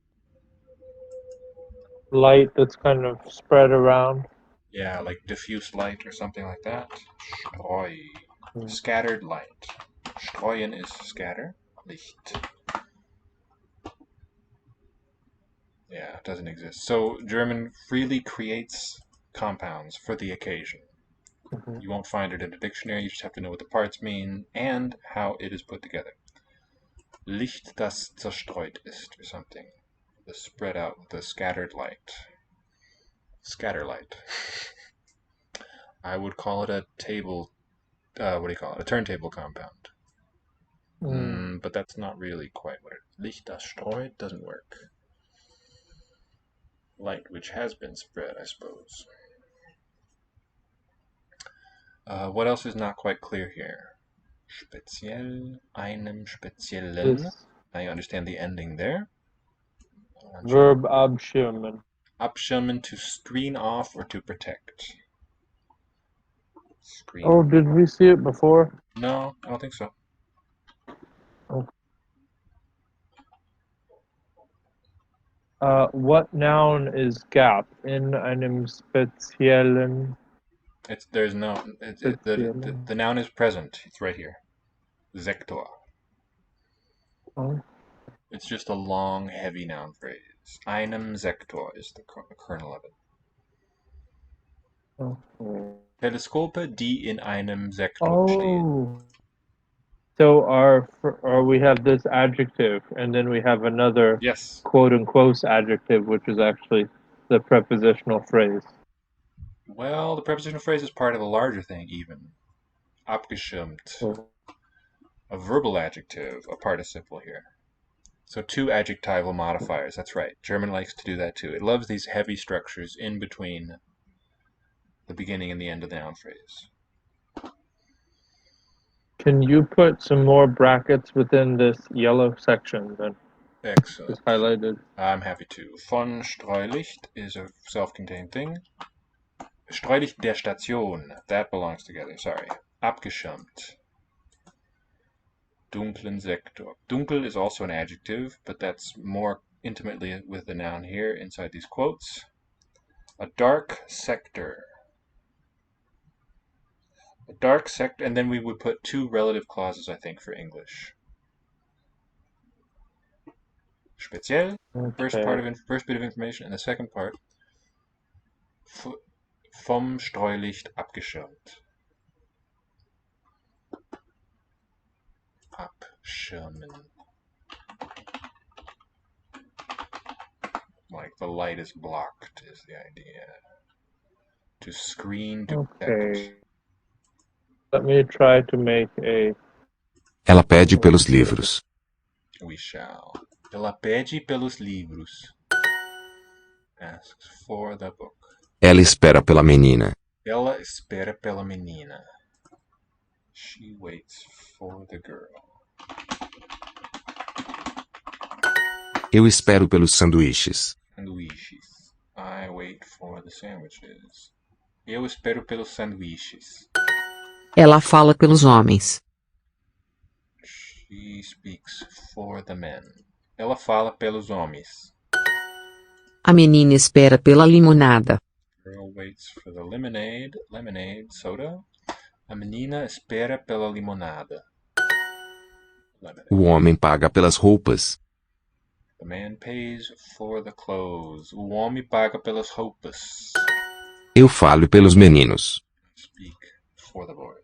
light that's kind of spread around. Yeah, like diffuse light or something like that. Streu. Scattered light. Streuen is scatter. Licht. Yeah, it doesn't exist. So German freely creates compounds for the occasion. You won't find it in a dictionary, you just have to know what the parts mean and how it is put together. Licht, das zerstreut ist, or something. The spread out, the scattered light. Scatter light. I would call it a table, what do you call it? A turntable compound. But that's not really quite what it is. Licht, das streut doesn't work. Light which has been spread, I suppose. What else is not quite clear here? Speziell, einem speziellen. Now you understand the ending there. Verb abschirmen. Abschirmen, to screen off or to protect. Screen. Oh, did we see it before? No, I don't think so. Okay. What noun is gap in einem speziellen? There's no. The noun is present. It's right here. Sektor. Oh. It's just a long, heavy noun phrase. Einem Sektor is the kernel of it. Okay. Teleskope, die in einem Sektor stehen. So we have this adjective, and then we have another quote-unquote adjective, which is actually the prepositional phrase. Well, the prepositional phrase is part of a larger thing, even. Abgeschirmt. A verbal adjective, a participle here. So 2 adjectival modifiers, that's right. German likes to do that too. It loves these heavy structures in between the beginning and the end of the noun phrase. Can you put some more brackets within this yellow section then? Excellent. It's highlighted. I'm happy to. Von Streulicht is a self-contained thing. Streulicht der Station, that belongs together, sorry. Abgeschirmt. Dunklen Sektor. Dunkel is also an adjective, but that's more intimately with the noun here inside these quotes. A dark sector. A dark sector, and then we would put 2 relative clauses, I think, for English. Speziell, Okay. first bit of information, and the second part, vom Streulicht abgeschirmt. Abschirmen. Like the light is blocked is the idea. To screen, to protect. Okay. Let me try to make a... Ela pede pelos livros. We shall. Ela pede pelos livros. Asks for the book. Ela espera pela menina. Ela espera pela menina. She waits for the girl. Eu espero pelos sanduíches. Sanduíches. I wait for the sandwiches. Eu espero pelos sanduíches. Ela fala pelos homens. She speaks for the men. Ela fala pelos homens. A menina espera pela limonada. Girl waits for the lemonade, soda. A menina espera pela limonada. Lemonade. O homem paga pelas roupas. The man pays for the clothes. O homem paga pelas roupas. Eu falo pelos meninos. Speak for the boys.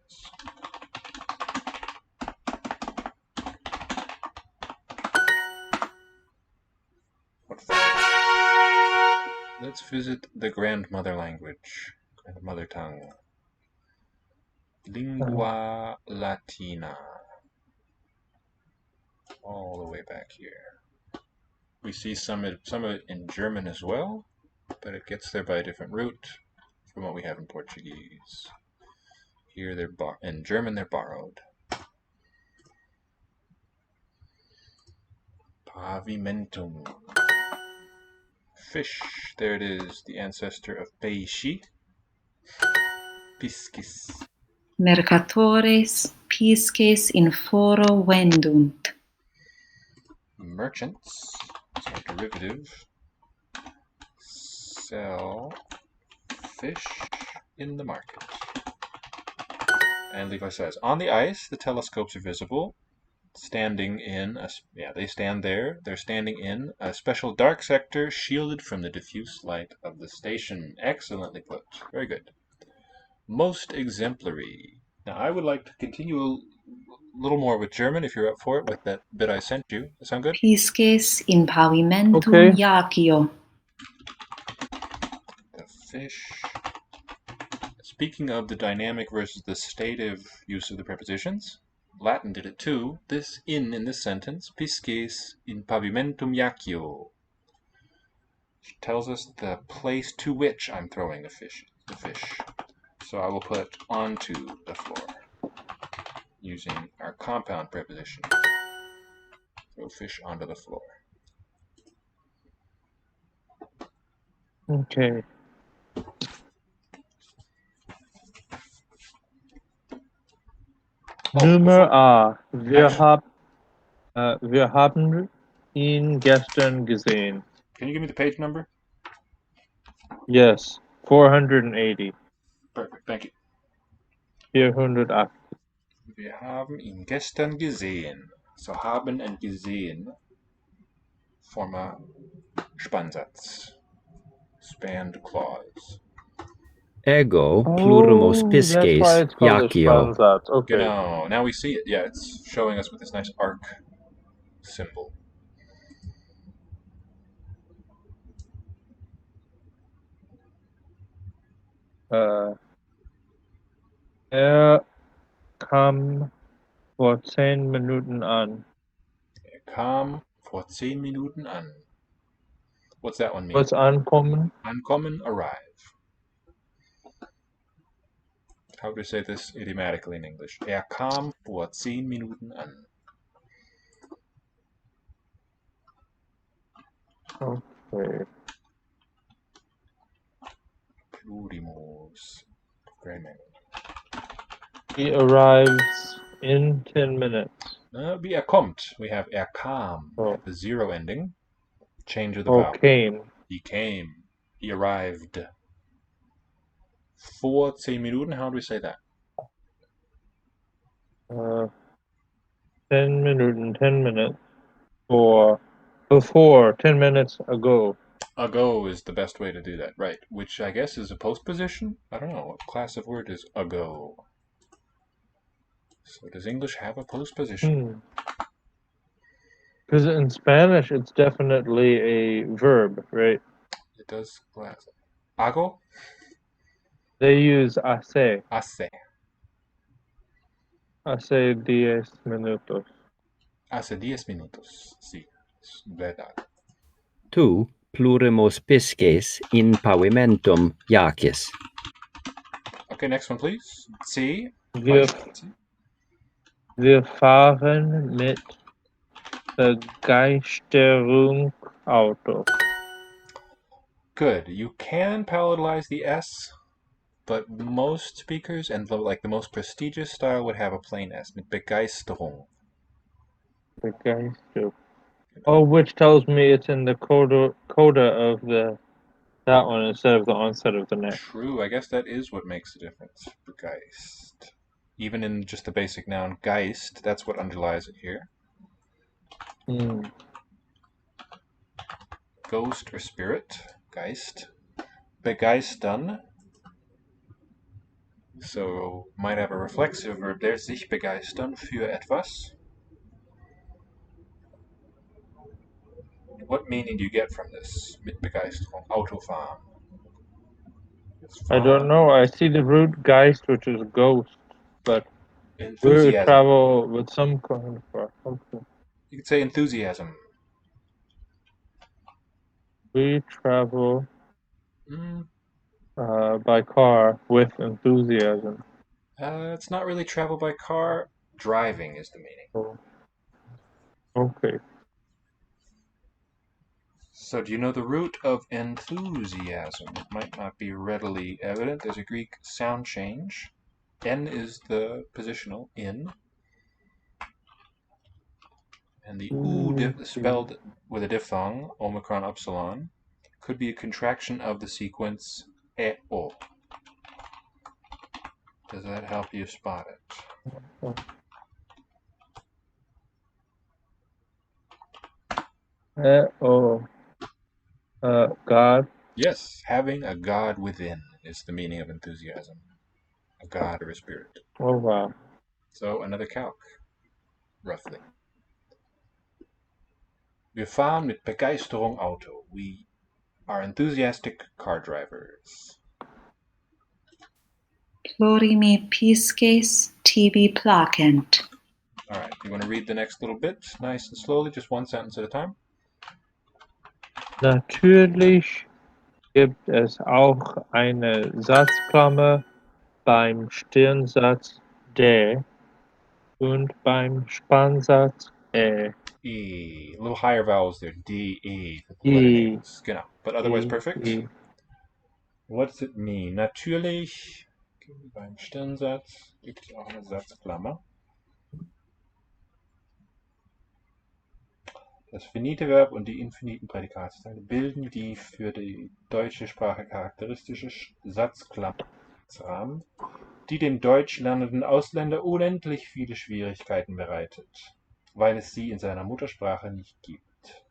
Let's visit the grandmother language, grandmother tongue. Lingua Latina. All the way back here. We see some of it in German as well, but it gets there by a different route from what we have in Portuguese. Here in German they're borrowed. Pavimentum. Fish. There it is, the ancestor of peixe. Piscis. Mercatores pisces in foro vendunt. Merchants, so derivative, sell fish in the market. And Levi says, on the ice, the telescopes are visible, standing in, they stand there, they're standing in a special dark sector shielded from the diffuse light of the station. Excellently put. Very good. Most exemplary. Now, I would like to continue a little more with German, if you're up for it, with that bit I sent you. Does that sound good? Pisces in pavimentum iacio. The fish. Speaking of the dynamic versus the stative use of the prepositions, Latin did it too. This in this sentence, pisces in pavimentum iacio, tells us the place to which I'm throwing the fish. So I will put onto the floor using our compound preposition. Throw fish onto the floor. Okay. Nummer A. Wir haben ihn gestern gesehen. Can you give me the page number? Yes. 480. Perfect, thank you. 408. Wir haben ihn gestern gesehen. So haben and gesehen form a Spannsatz. Spanned clause. Ego pluribus pisces iacio. Okay. Genau. Now we see it. Yeah, it's showing us with this nice arc symbol. Er kam vor 10 Minuten an. Er kam vor 10 Minuten an. What's that one mean? What's ankommen? Ankommen, arrive. How do you say this idiomatically in English? Er kam vor 10 Minuten an. Okay. Plurimus. Programming. He arrives in 10 minutes. Wie er kommt. We have er kam. Oh. The zero ending. Change of the Oh, vowel. came. He came. He arrived. Vor 10 Minuten, how do we say that? 10 Minuten, 10 minutes. Or before, 10 minutes ago. Ago is the best way to do that, right? Which I guess is a postposition? I don't know. What class of word is ago? So does English have a postposition? Because in Spanish, it's definitely a verb, right? It does. Ago? They use hace. Hace. Hace 10 minutos. Hace 10 minutos. Sí, es verdad. Tu plurimus pisces in pavimentum jacis. Okay, next one, please. C. Wir fahren mit Begeisterung Auto. Good. You can palatalize the S, but most speakers and the most prestigious style would have a plain S. Mit Begeisterung. Begeisterung. Oh, which tells me it's in the coda of that one instead of the onset of the next. True. I guess that is what makes the difference. Begeist. Even in just the basic noun Geist, that's what underlies it here. Ghost or spirit. Geist. Begeistern. So might have a reflexive verb there. Sich begeistern für etwas. What meaning do you get from this? Mit Begeisterung. Autofahren. I don't know. I see the root Geist, which is ghost, but we travel with some kind of something. You could say enthusiasm. We travel by car with enthusiasm. It's not really travel by car. Driving is the meaning. Oh. Okay. So do you know the root of enthusiasm? It might not be readily evident. There's a Greek sound change. N is the positional, in. And the U spelled with a diphthong, omicron upsilon, could be a contraction of the sequence E-O. Does that help you spot it? E-O. God? Yes, having a God within is the meaning of enthusiasm. A God or a spirit. Oh, wow. So, another calc, roughly. Wir fahren mit Begeisterung Auto. We are enthusiastic car drivers. Plorimi pisces tibi placent. All right, you want to read the next little bit, nice and slowly, just one sentence at a time? Natürlich gibt es auch eine Satzklammer beim Stirnsatz de und beim Spannsatz e. E. A little higher vowels there. D, E. E. Genau. But otherwise perfect. E. What does it mean? Natürlich beim Stirnsatz gibt es auch eine Satzklammer. Das finite Verb und die infiniten Prädikatsteile bilden die für die deutsche Sprache charakteristische Satzklammerrahmen, die dem deutsch lernenden Ausländer unendlich viele Schwierigkeiten bereitet, weil es sie in seiner Muttersprache nicht gibt.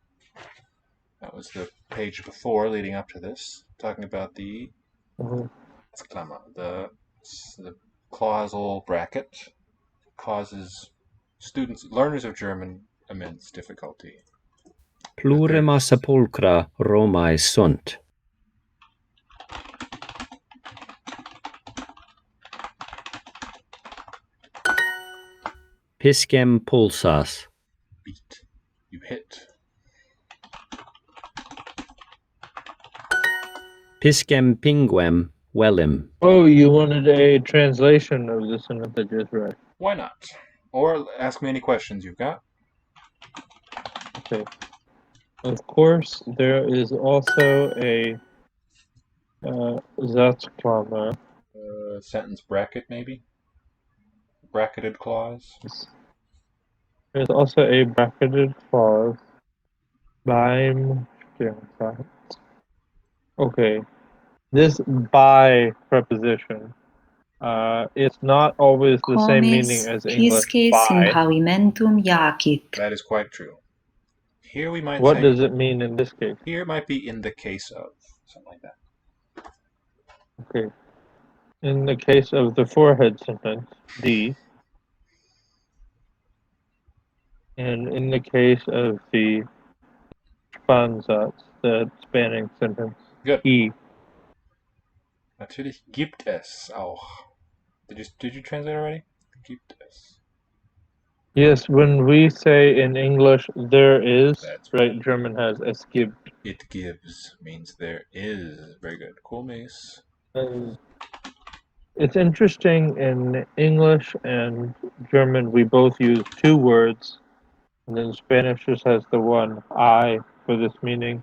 That was the page before, leading up to this, talking about the Satzklammer, the clausal bracket causes learners of German immense difficulty. Plurima sepulchra Romae sunt. Piscem pulsas. Beat. You hit. Piscem pinguem velim. Oh, you wanted a translation of the sentence I just read. Why not? Or ask me any questions you've got. Okay. Of course, there is also a Satzklammer. Sentence bracket, maybe? Bracketed clause? There's also a bracketed clause beim Sternsatz. Okay. This by preposition, it's not always the same meaning as English pisces in by. pavimentum jacit. That is quite true. Here we might What say... does it mean in this case? Here it might be in the case of. Something like that. Okay. In the case of the forehead sentence, D, and in the case of the Spansatz, the spanning sentence, Good. E. Natürlich gibt es auch. Did you translate already? Gibt es. Yes, when we say in English there is, That's right? German has es gibt. It gives means there is. Very good. Cool, Mace. And it's interesting in English and German we both use two words, and then Spanish just has the one I for this meaning.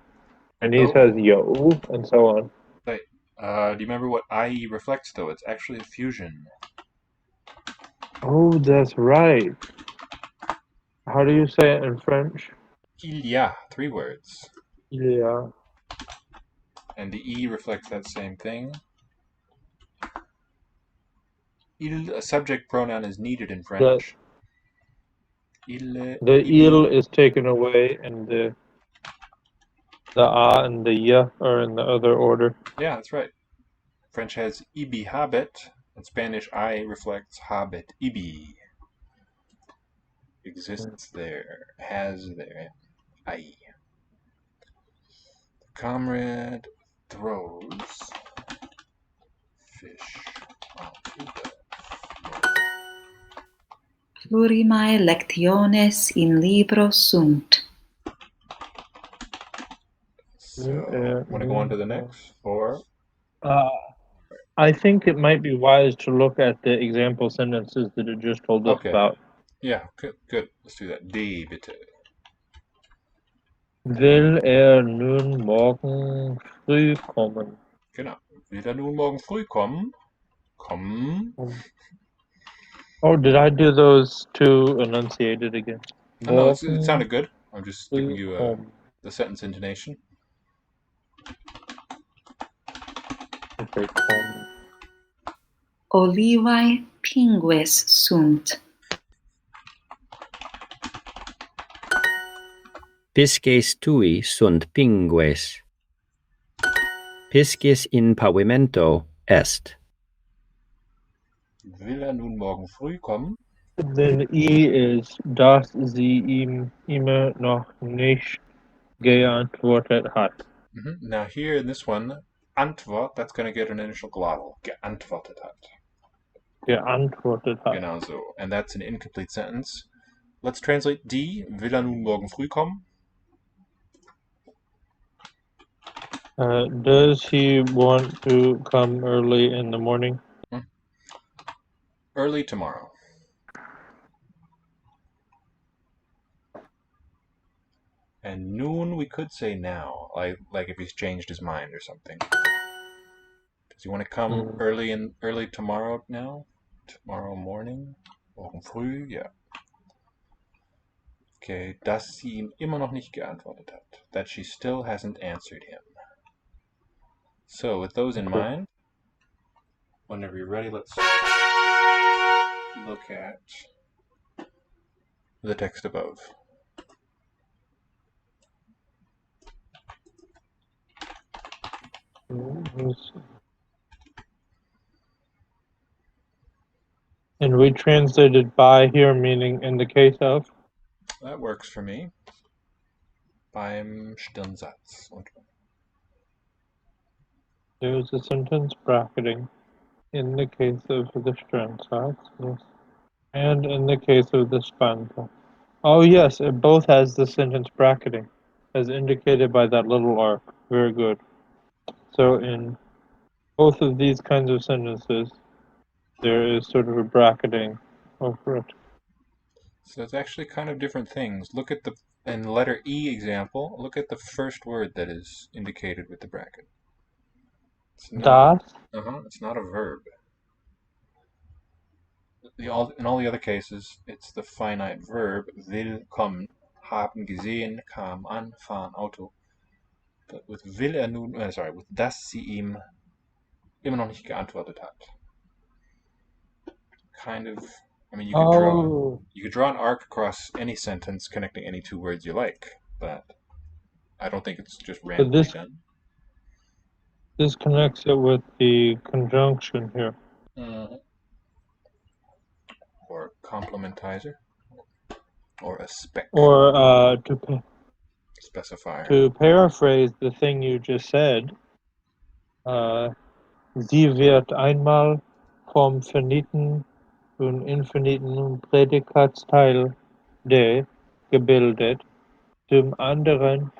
Chinese has yo, and so on. Right. Do you remember what IE reflects, though? It's actually a fusion. Oh, that's right. How do you say it in French? Il y a. 3 words. Yeah. And the E reflects that same thing. A subject pronoun is needed in French. The il is taken away, and the a and the y are in the other order. Yeah, that's right. French has ibi habet, and Spanish I reflects habet ibi. Exists there, has there, I. The comrade throws fish onto the Plurimae lectiones in libro sunt. So, want to go on to the next? Or? I think it might be wise to look at the example sentences that it just told us about. Yeah, good. Let's do that. Die, bitte. Will nun morgen früh kommen? Genau. Will nun morgen früh kommen? Kommen. Oh, did I do those two enunciated again? No, it sounded good. I'm just giving you the sentence intonation. Okay, Olivae pingues sunt. Pisces tui sunt pingues. Piscis in pavimento est. Will nun morgen früh kommen? Then E is, dass sie ihm immer noch nicht geantwortet hat. Now here in this one, Antwort, that's going to get an initial glottal. Geantwortet hat. Geantwortet hat. Genau so. And that's an incomplete sentence. Let's translate D. Will nun morgen früh kommen? Does he want to come early in the morning? Early tomorrow. And noon we could say now, like if he's changed his mind or something. Does he want to come early tomorrow now? Tomorrow morning? Morgen früh? Yeah. Okay, dass sie ihm immer noch nicht geantwortet hat. That she still hasn't answered him. So, with those in mind, whenever you're ready, let's look at the text above. And we translated by here, meaning in the case of? That works for me. Beim Stirnsatz. There's a sentence bracketing in the case of the Sternsatz. Yes. And in the case of the stanza. Oh yes, it both has the sentence bracketing, as indicated by that little arc. Very good. So in both of these kinds of sentences, there is sort of a bracketing over it. So it's actually kind of different things. Look at in the letter E example, look at the first word that is indicated with the bracket. It's not, Das? it's not a verb. In all the other cases, it's the finite verb, will kommen, haben gesehen, kam an, fahren Auto. But with will er nun, with dass sie ihm immer noch nicht geantwortet hat. Kind of, I mean, you could draw an arc across any sentence connecting any two words you like, but I don't think it's just randomly done. This connects it with the conjunction here. Or complementizer, or a spec. Or specifier. To paraphrase the thing you just said, sie wird einmal vom finiten und infiniten Prädikatsteil de gebildet, zum anderen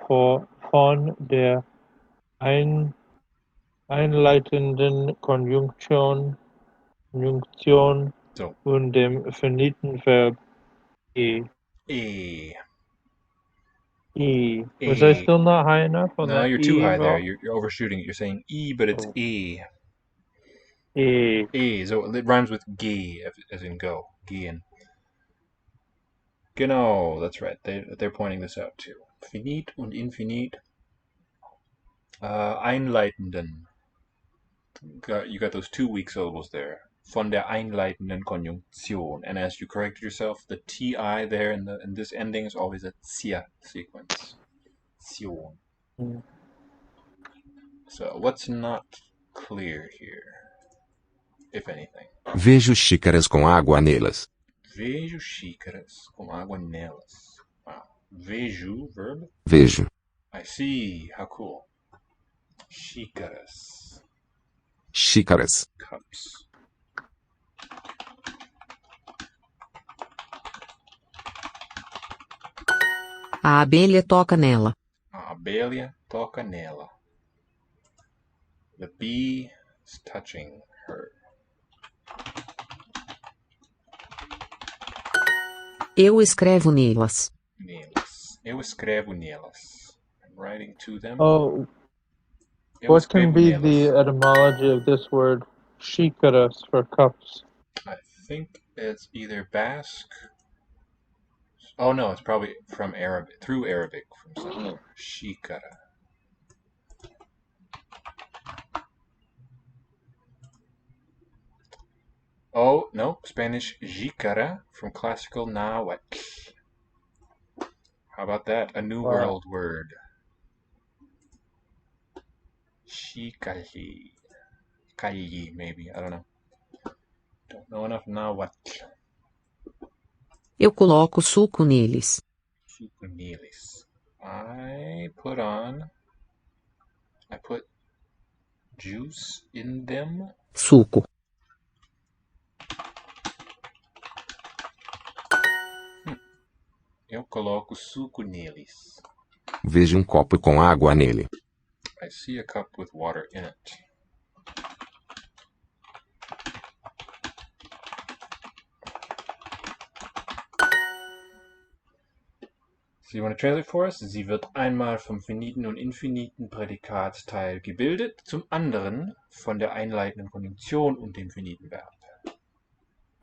von der einleitenden Konjunktion und dem finiten Verb e. Was I still not high enough on that? No, you're too high there. You're overshooting it. You're saying E, but it's E. So it rhymes with G, as in go. Gehen. Genau, that's right. They're pointing this out too. Finit und infinit. Einleitenden. You got those two weak syllables there. Von der einleitenden Konjunktion. And as you corrected yourself, the TI there in this ending is always a tia sequence. Tion. So what's not clear here, if anything? Vejo xícaras com água nelas. Vejo xícaras com água nelas. Wow. Vejo, verb? Vejo. I see. How cool. Xícaras. Xícaras. Cups. A abelha toca nela. A abelha toca nela. The bee is touching her. Eu escrevo nelas. Nelas. Eu escrevo nelas. I'm writing to them. Oh, what can be the etymology of this word xícaras for cups? I think it's either Basque. Oh no, it's probably from Arabic, through Arabic from somewhere. Xícara. Oh, no, Spanish jícara from classical Nahuatl. How about that? A New World word. Xícali. Calli, maybe. I don't know. Don't know enough Nahuatl. Eu coloco suco neles. Suco neles. I put juice in them. Suco. Eu coloco suco neles. Vejo copo com água nele. I see a cup with water in it. So you want to translate for us? Sie wird einmal vom finiten und infiniten Prädikatsteil gebildet, zum anderen von der einleitenden Konjunktion und dem finiten Verb.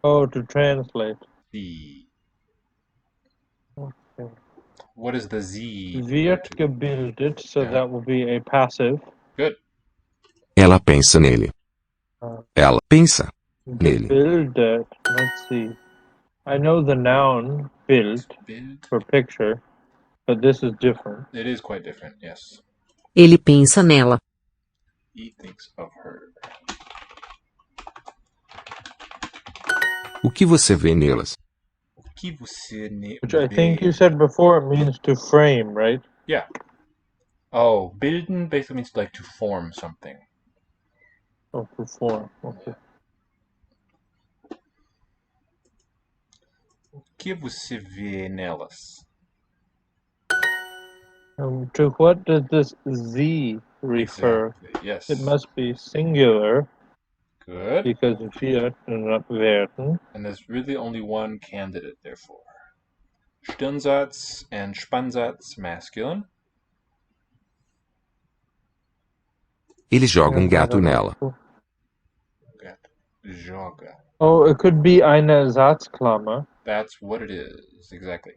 Oh, to translate. Sie. Okay. What is the Sie? Wird gebildet, so that will be a passive. Good. Ela pensa nele. Ela pensa nele. Gebildet, let's see. I know the noun Bild for picture, but this is different. It is quite different, yes. Ele pensa nela. He thinks of her. O que você vê nelas? Which I think you said before it means to frame, right? Yeah. Oh, bilden basically means like to form something. Oh, to form. Okay. que você vê nelas? To what does this Z refer? Exactly, yes. It must be singular Good. because wir werden. And there's really only one candidate, therefore. Stirnsatz and Spannsatz, masculine. Ele joga gato nela. Joga. Oh, it could be eine Ersatzklammer. That's what it is, exactly.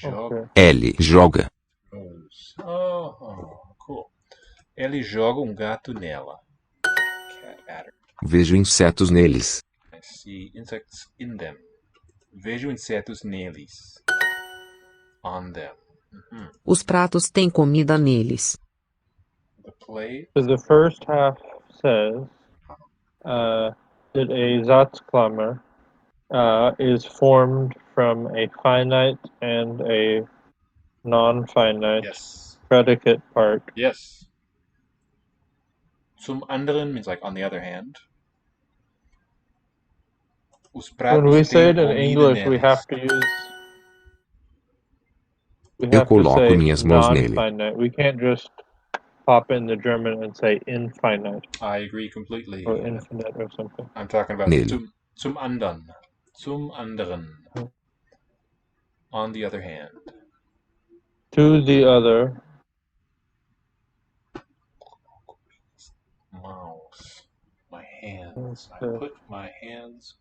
Okay. Ele joga. Oh, cool. Ele joga gato nela. Cat adder. Vejo insetos neles. I see insects in them. Vejo insetos neles. On them. Os pratos têm comida neles. The plate. So the first half says that a Satzklammer is formed from a finite and a non-finite predicate part. Yes. Zum anderen means like on the other hand. Os pratos When we say têm it in comida English, neles. we have to use. We Eu have to coloco say minhas mãos nele. non-finite. We can't just pop in the German and say infinite. I agree completely. Or infinite or something. I'm talking about Nele. zum anderen. Zum anderen. On the other hand. To the other. Mouse. My hands. I put my hands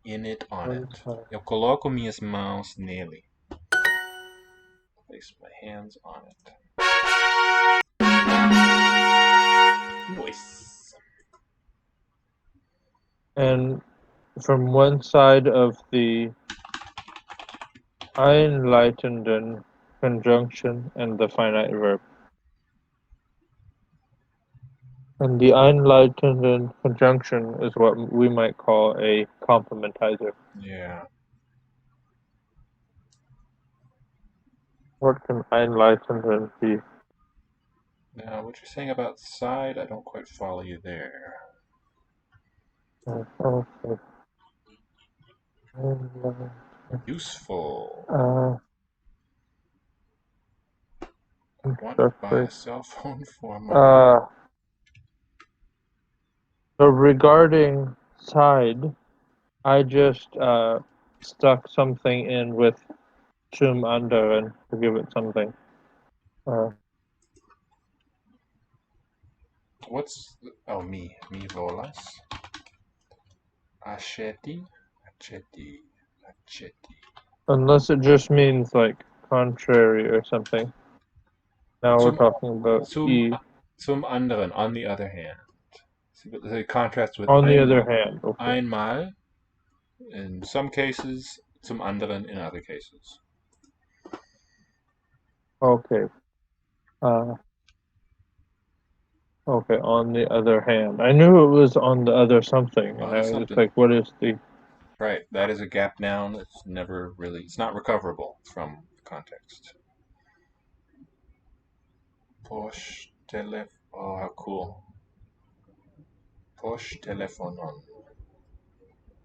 in it, on it. Eu coloco minhas mãos nele. Place my hands on it. Nice. And from one side of the einleitenden conjunction and the finite verb. And the einleitenden conjunction is what we might call a complementizer. Yeah. What can einleitenden be? Now, what you're saying about side, I don't quite follow you there. Okay. Useful. I want to buy a cell phone for my So regarding side, I just stuck something in with zum anderen to give it something. What's me volas? Aceti. Unless it just means like contrary or something. Now we're talking about E. Zum anderen, on the other hand. The contrast with on the other hand. Okay. Einmal in some cases, zum anderen in other cases. Okay. Okay, on the other hand. I knew it was on the other something, and I was like, what is the... Right, that is a gap noun. It's never really, it's not recoverable from context. Posh oh, how cool. Posh telefonon.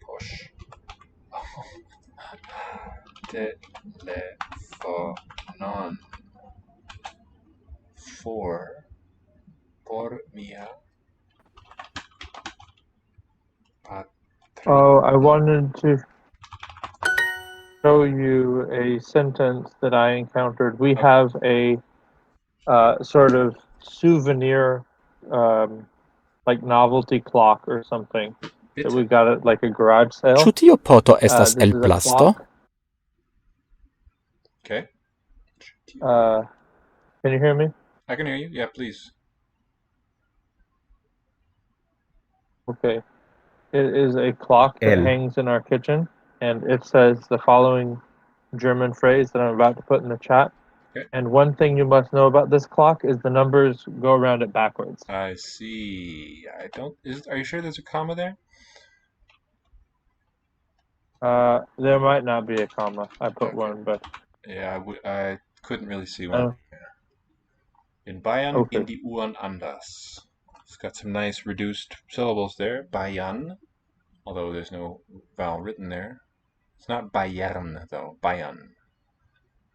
Posh. Telefonon. Por mia patria. Oh, I wanted to show you a sentence that I encountered. We have a sort of souvenir, like novelty clock or something that we got at like a garage sale. Ĉu tio poto estas This el is a plasto? clock. Okay. Can you hear me? I can hear you. Yeah, please. Okay. It is a clock that hangs in our kitchen, and it says the following German phrase that I'm about to put in the chat. Okay. And one thing you must know about this clock is the numbers go around it backwards. I see. Are you sure there's a comma there? There might not be a comma. I put one, but... Yeah, I couldn't really see one. In Bayern in die Uhren anders. It's got some nice reduced syllables there. Bayern. although there's no vowel written there. It's not Bayern, though. Bayern.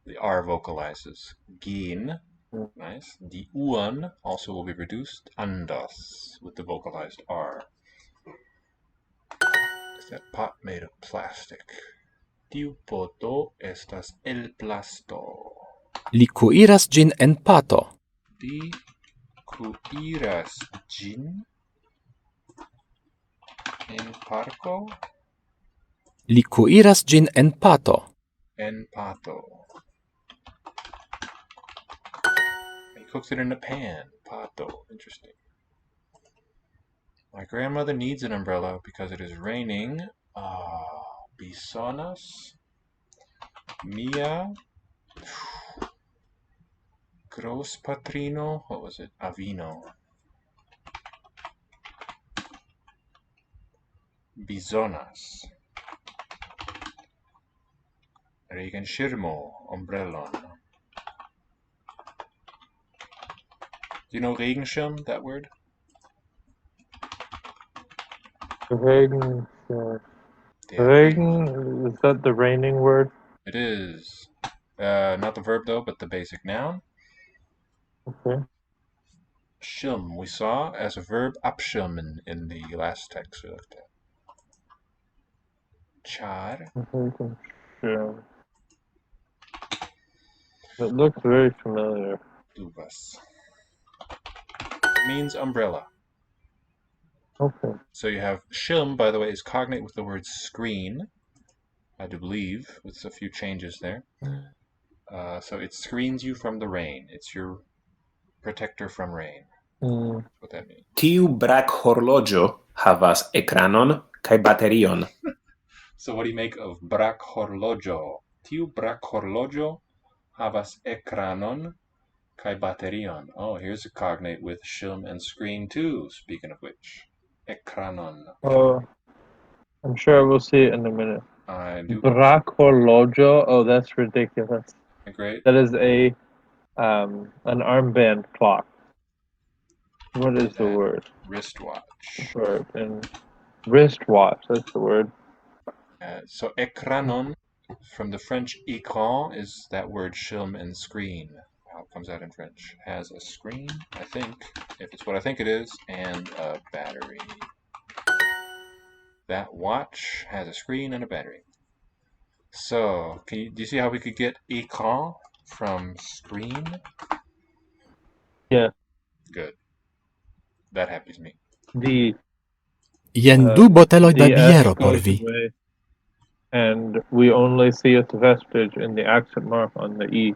The R vocalizes. Gehen. Nice. The UN also will be reduced. Anders, with the vocalized R. Is that pot made of plastic? Tiu poto estas el plasto. Li kuiras ĝin en pato. Li kuiras ĝin en parko? Li kuiras ĝin en pato. En pato. He cooks it in a pan. Pato. Interesting. My grandmother needs an umbrella because it is raining. Bisonas. Mia. Großpatrino. What was it? Avino. Bisonas. Regenschirmo. Umbrellon. Do you know Regenschirm, that word? Regen. Regen, is that the raining word? It is. Not the verb though, but the basic noun. Okay. Schirm, we saw as a verb abschirmen in the last text we looked at. Char. Sure. It looks very familiar. Dubas. Means umbrella. Okay. So you have Schirm, by the way, is cognate with the word screen, I do believe, with a few changes there. So it screens you from the rain. It's your protector from rain. That's what that means. Tiu brakhorloĝo havas ekranon kaj baterion. So what do you make of brakhorloĝo? Tiu brakhorloĝo havas ekranon kaj baterion. Oh, here's a cognate with Schirm and screen too, speaking of which. Ekranon. Oh, I'm sure we'll see it in a minute. I do. Brakhorloĝo. Oh, that's ridiculous. Great. That is an armband clock. What is the word? Wristwatch. Word and wristwatch. That's the word. So ekranon, from the French écran, is that word Schirm and screen. How it comes out in French. Has a screen, I think, if it's what I think it is, and a battery. That watch has a screen and a battery. So, do you see how we could get écran from screen? Yeah. Good. That happens me. Jen du boteloj da the biero S por goes vi. away, and we only see its vestige in the accent mark on the E.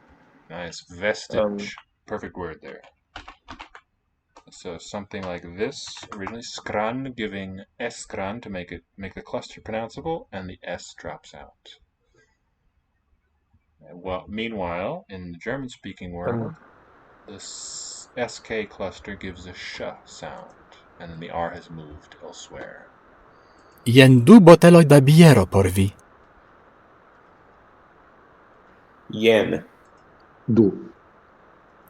Nice. Vestige. Perfect word there. So something like this. Originally skran, giving eskran to make the cluster pronounceable, and the S drops out. Well, meanwhile, in the German-speaking world, the SK cluster gives a sh sound, and then the R has moved elsewhere. Jen du boteloj da biero por vi. Jen. Du.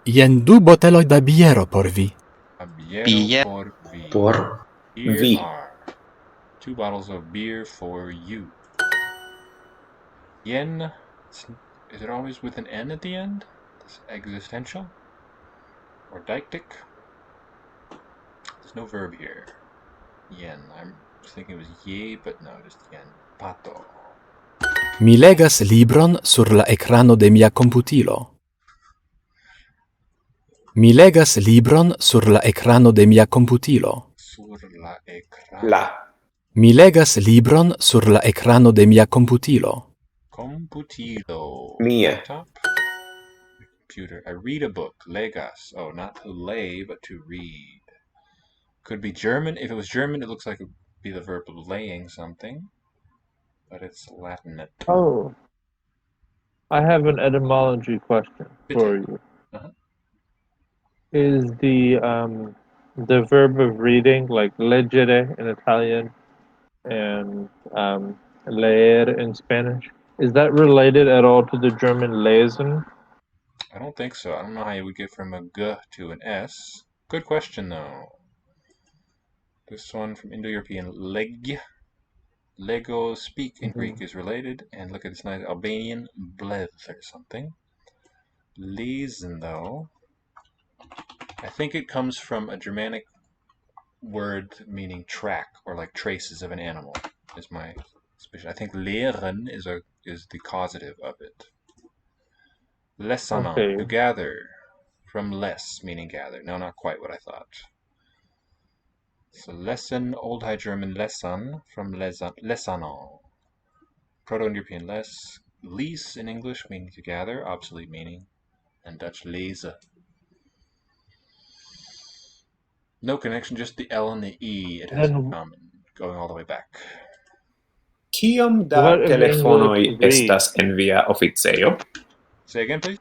Jen du boteloj da biero por vi. A biero por vi. Por Here vi. are 2 bottles of beer for you. Yen, is it always with an N at the end? This existential? Or deictic? There's no verb here. Yen. I was thinking it was ye, but no, just yen. Pato. Mi legas libron sur la ekrano de mia komputilo. Mi legas libron sur la ekrano de mia komputilo. Sur la ekrano. La. Mi legas libron sur la ekrano de mia komputilo. Computilo. Mia. Laptop. Computer. I read a book. Legas. Oh, not to lay, but to read. Could be German. If it was German, it looks like it would be the verb of laying something. But it's Latin. Oh. I have an etymology question for you. Is the verb of reading, like leggere in Italian and leer in Spanish, is that related at all to the German lesen? I don't think so. I don't know how you would get from a G to an S. Good question, though. This one from Indo-European, leg. Lego speak in Greek is related. And look at this nice Albanian bled or something. Lesen, though, I think it comes from a Germanic word meaning track or like traces of an animal. Is my suspicion. I think lehren is the causative of it. Lesanon, Okay. to gather, from les meaning gather. No, not quite what I thought. So lesson, Old High German lesan from lesanon. Proto-Indo-European les, lease in English meaning to gather, obsolete meaning, and Dutch lese. No connection, just the L and the E it has in common, going all the way back. Kiom da What of telefonoj English read? estas en via oficejo? Say again, please.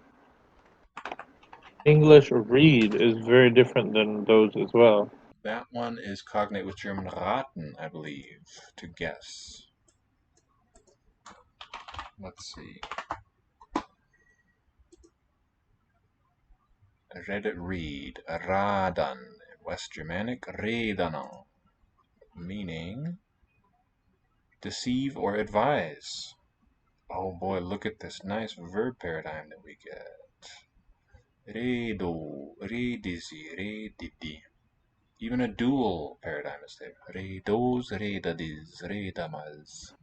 English read is very different than those as well. That one is cognate with German raten, I believe, to guess. Let's see. Read, radan, West Germanic, redano, meaning deceive or advise. Oh boy, look at this nice verb paradigm that we get. Redo, redisi, redidi. Even a dual paradigm is there. Redos, redadis, redamas.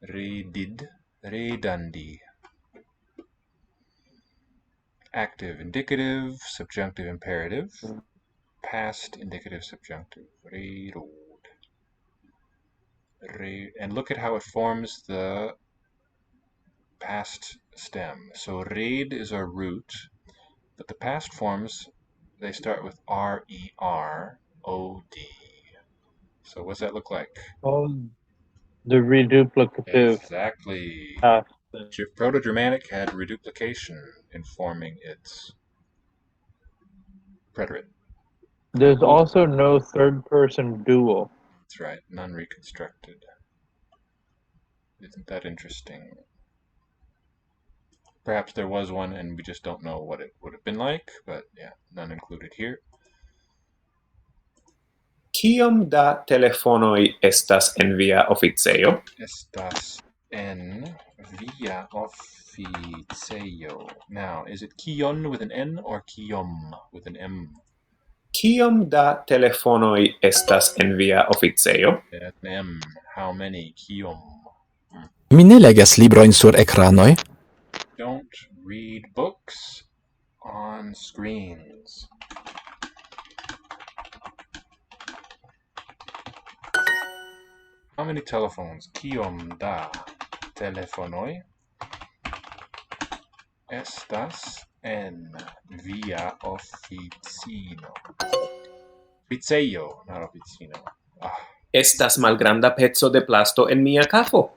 Redid, redandi. Active, indicative, subjunctive, imperative. Past, indicative, subjunctive. Redod. And look at how it forms the past stem. So red is our root, but the past forms, they start with R-E-R-O-D. So what's that look like? Oh, the reduplicative. Exactly. Past. Proto-Germanic had reduplication in forming its preterite. There's also no third-person dual. That's right, none reconstructed. Isn't that interesting? Perhaps there was one and we just don't know what it would have been like, but yeah, none included here. Kiom da telefonoj estas en via oficejo? Estas en via oficejo. Now, is it kion with an N or kiom with an M? Kiom da telefonoj estas en via oficejo? An M. How many? Kiom. Mi ne legas librojn sur ekranoj. Don't read books on screens. How many telephones? Kiom da telefonoj estas en via oficino? Oficejo, not oficino. Estas malgranda peco de plasto en mia kafo.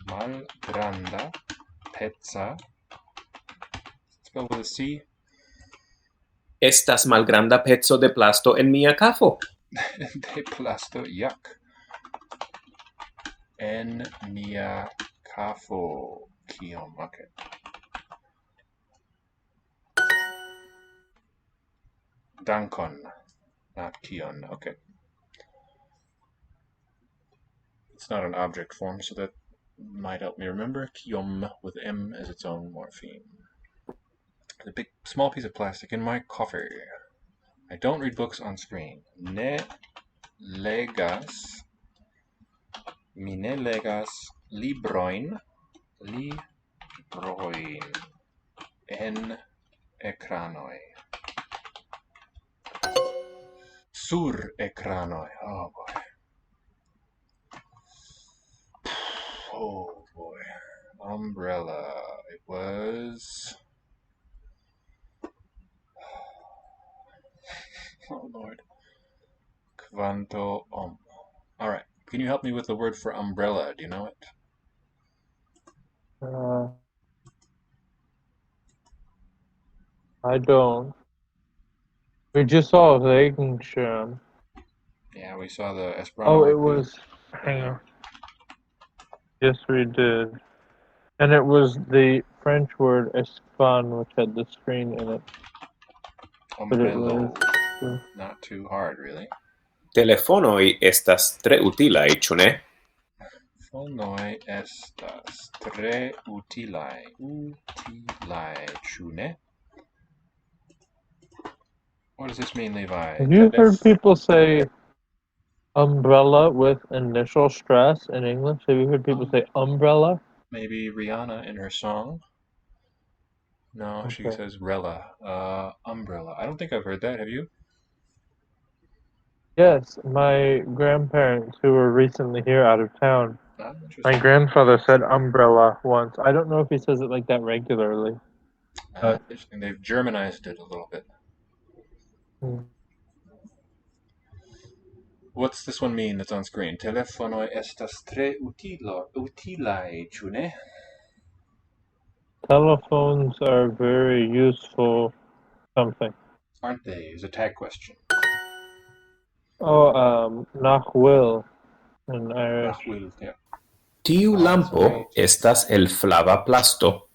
Malgranda pezza. Spelled with a C. Estas malgranda peco de plasto en mia kafo. De plasto, yuck. En mia kafo. Kiom, okay. Dankon, not kion, okay. It's not an object form, so that might help me remember. Kiom with M as its own morpheme. The big, small piece of plastic in my coffee. I don't read books on screen. Ne legas. Mi ne legas libroin. Libroin. En ekranoj. Sur ekranoj. Oh boy. Oh boy. Umbrella. It was... Oh lord. Quanto Alright. Can you help me with the word for umbrella? Do you know it? I don't. We just saw Regenschirm. Yeah, we saw the Esperanto. Oh, it was... Hang on. Yes, we did. And it was the French word espan, which had the screen in it. Umbrello. Not too hard, really. Telefonoj estas tre utilaj, ĉu ne? Fonoj estas tre utilaj. Utilaj, ĉu ne? What does this mean, Levi? Have you heard people say umbrella with initial stress in English? Have you heard people say umbrella? Maybe Rihanna in her song. No, she says rella. Umbrella. I don't think I've heard that. Have you? Yes, my grandparents who were recently here out of town. My Interesting. grandfather said umbrella once. I don't know if he says it like that regularly. Interesting. They've Germanized it a little bit. What's this one mean that's on screen? Telefonoj estas tre utilaj, ĉu ne? Telephones are very useful something. Aren't they? Is a tag question. Oh, nach will in Irish. Nach will, yeah. Tiu lampo estas el flava plasto.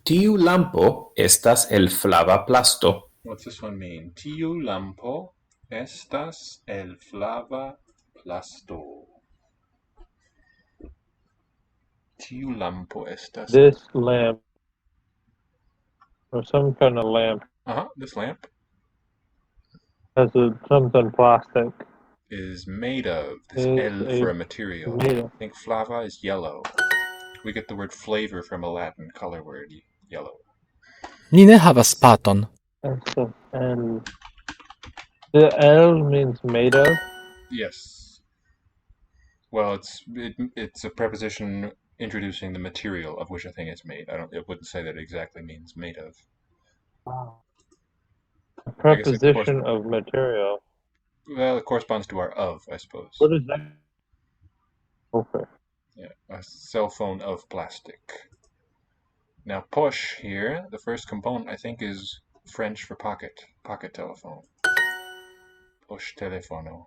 Tiu lampo estas el flava plasto. What's this one mean? Tiu lampo estas el flava plasto. Tiu lampo estas... This lamp, or some kind of lamp, this lamp has something plastic. is made of, this L for a material. I think flava is yellow. We get the word flavor from a Latin color word, yellow. Ni ne havas paton. And the L means made of? Yes. Well, it's a preposition introducing the material of which a thing is made. It wouldn't say that it exactly means made of. Wow. A preposition of material. Well, it corresponds to our of, I suppose. What is that? Okay. Yeah, a cell phone of plastic. Now, push here, the first component, I think, is French for pocket. Pocket telephone. Push telefono.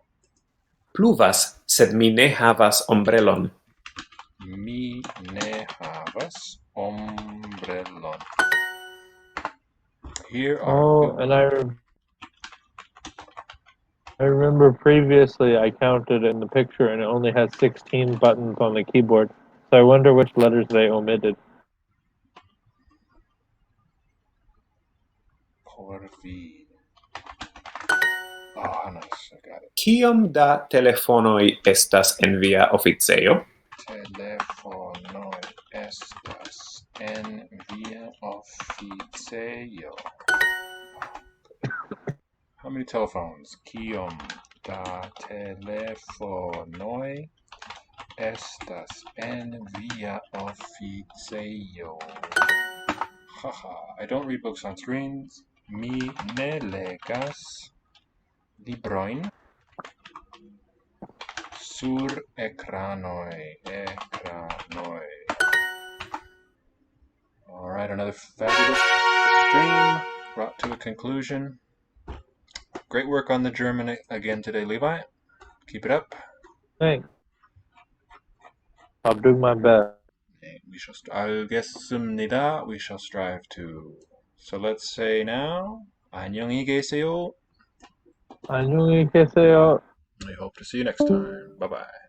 Pluvas, sed mi ne havas ombrelon. Mi ne havas ombrelon. Here are... and I remember previously I counted in the picture and it only had 16 buttons on the keyboard. So I wonder which letters they omitted. Corvi. Oh, nice. I got it. Kiom da telefonoj estas en via oficejo? Telefonoj estas en via oficejo. How many telephones? Kiom da telefonoj estas en via oficejo? Haha, I don't read books on screens. Mi ne legas librojn sur ekranoj. All right, another fabulous stream brought to a conclusion. Great work on the German again today, Levi. Keep it up. Thanks. I'll do my best. We shall 알겠습니다. We shall strive to. So let's say now, 안녕히 계세요. 안녕히 계세요. We hope to see you next time. Bye-bye.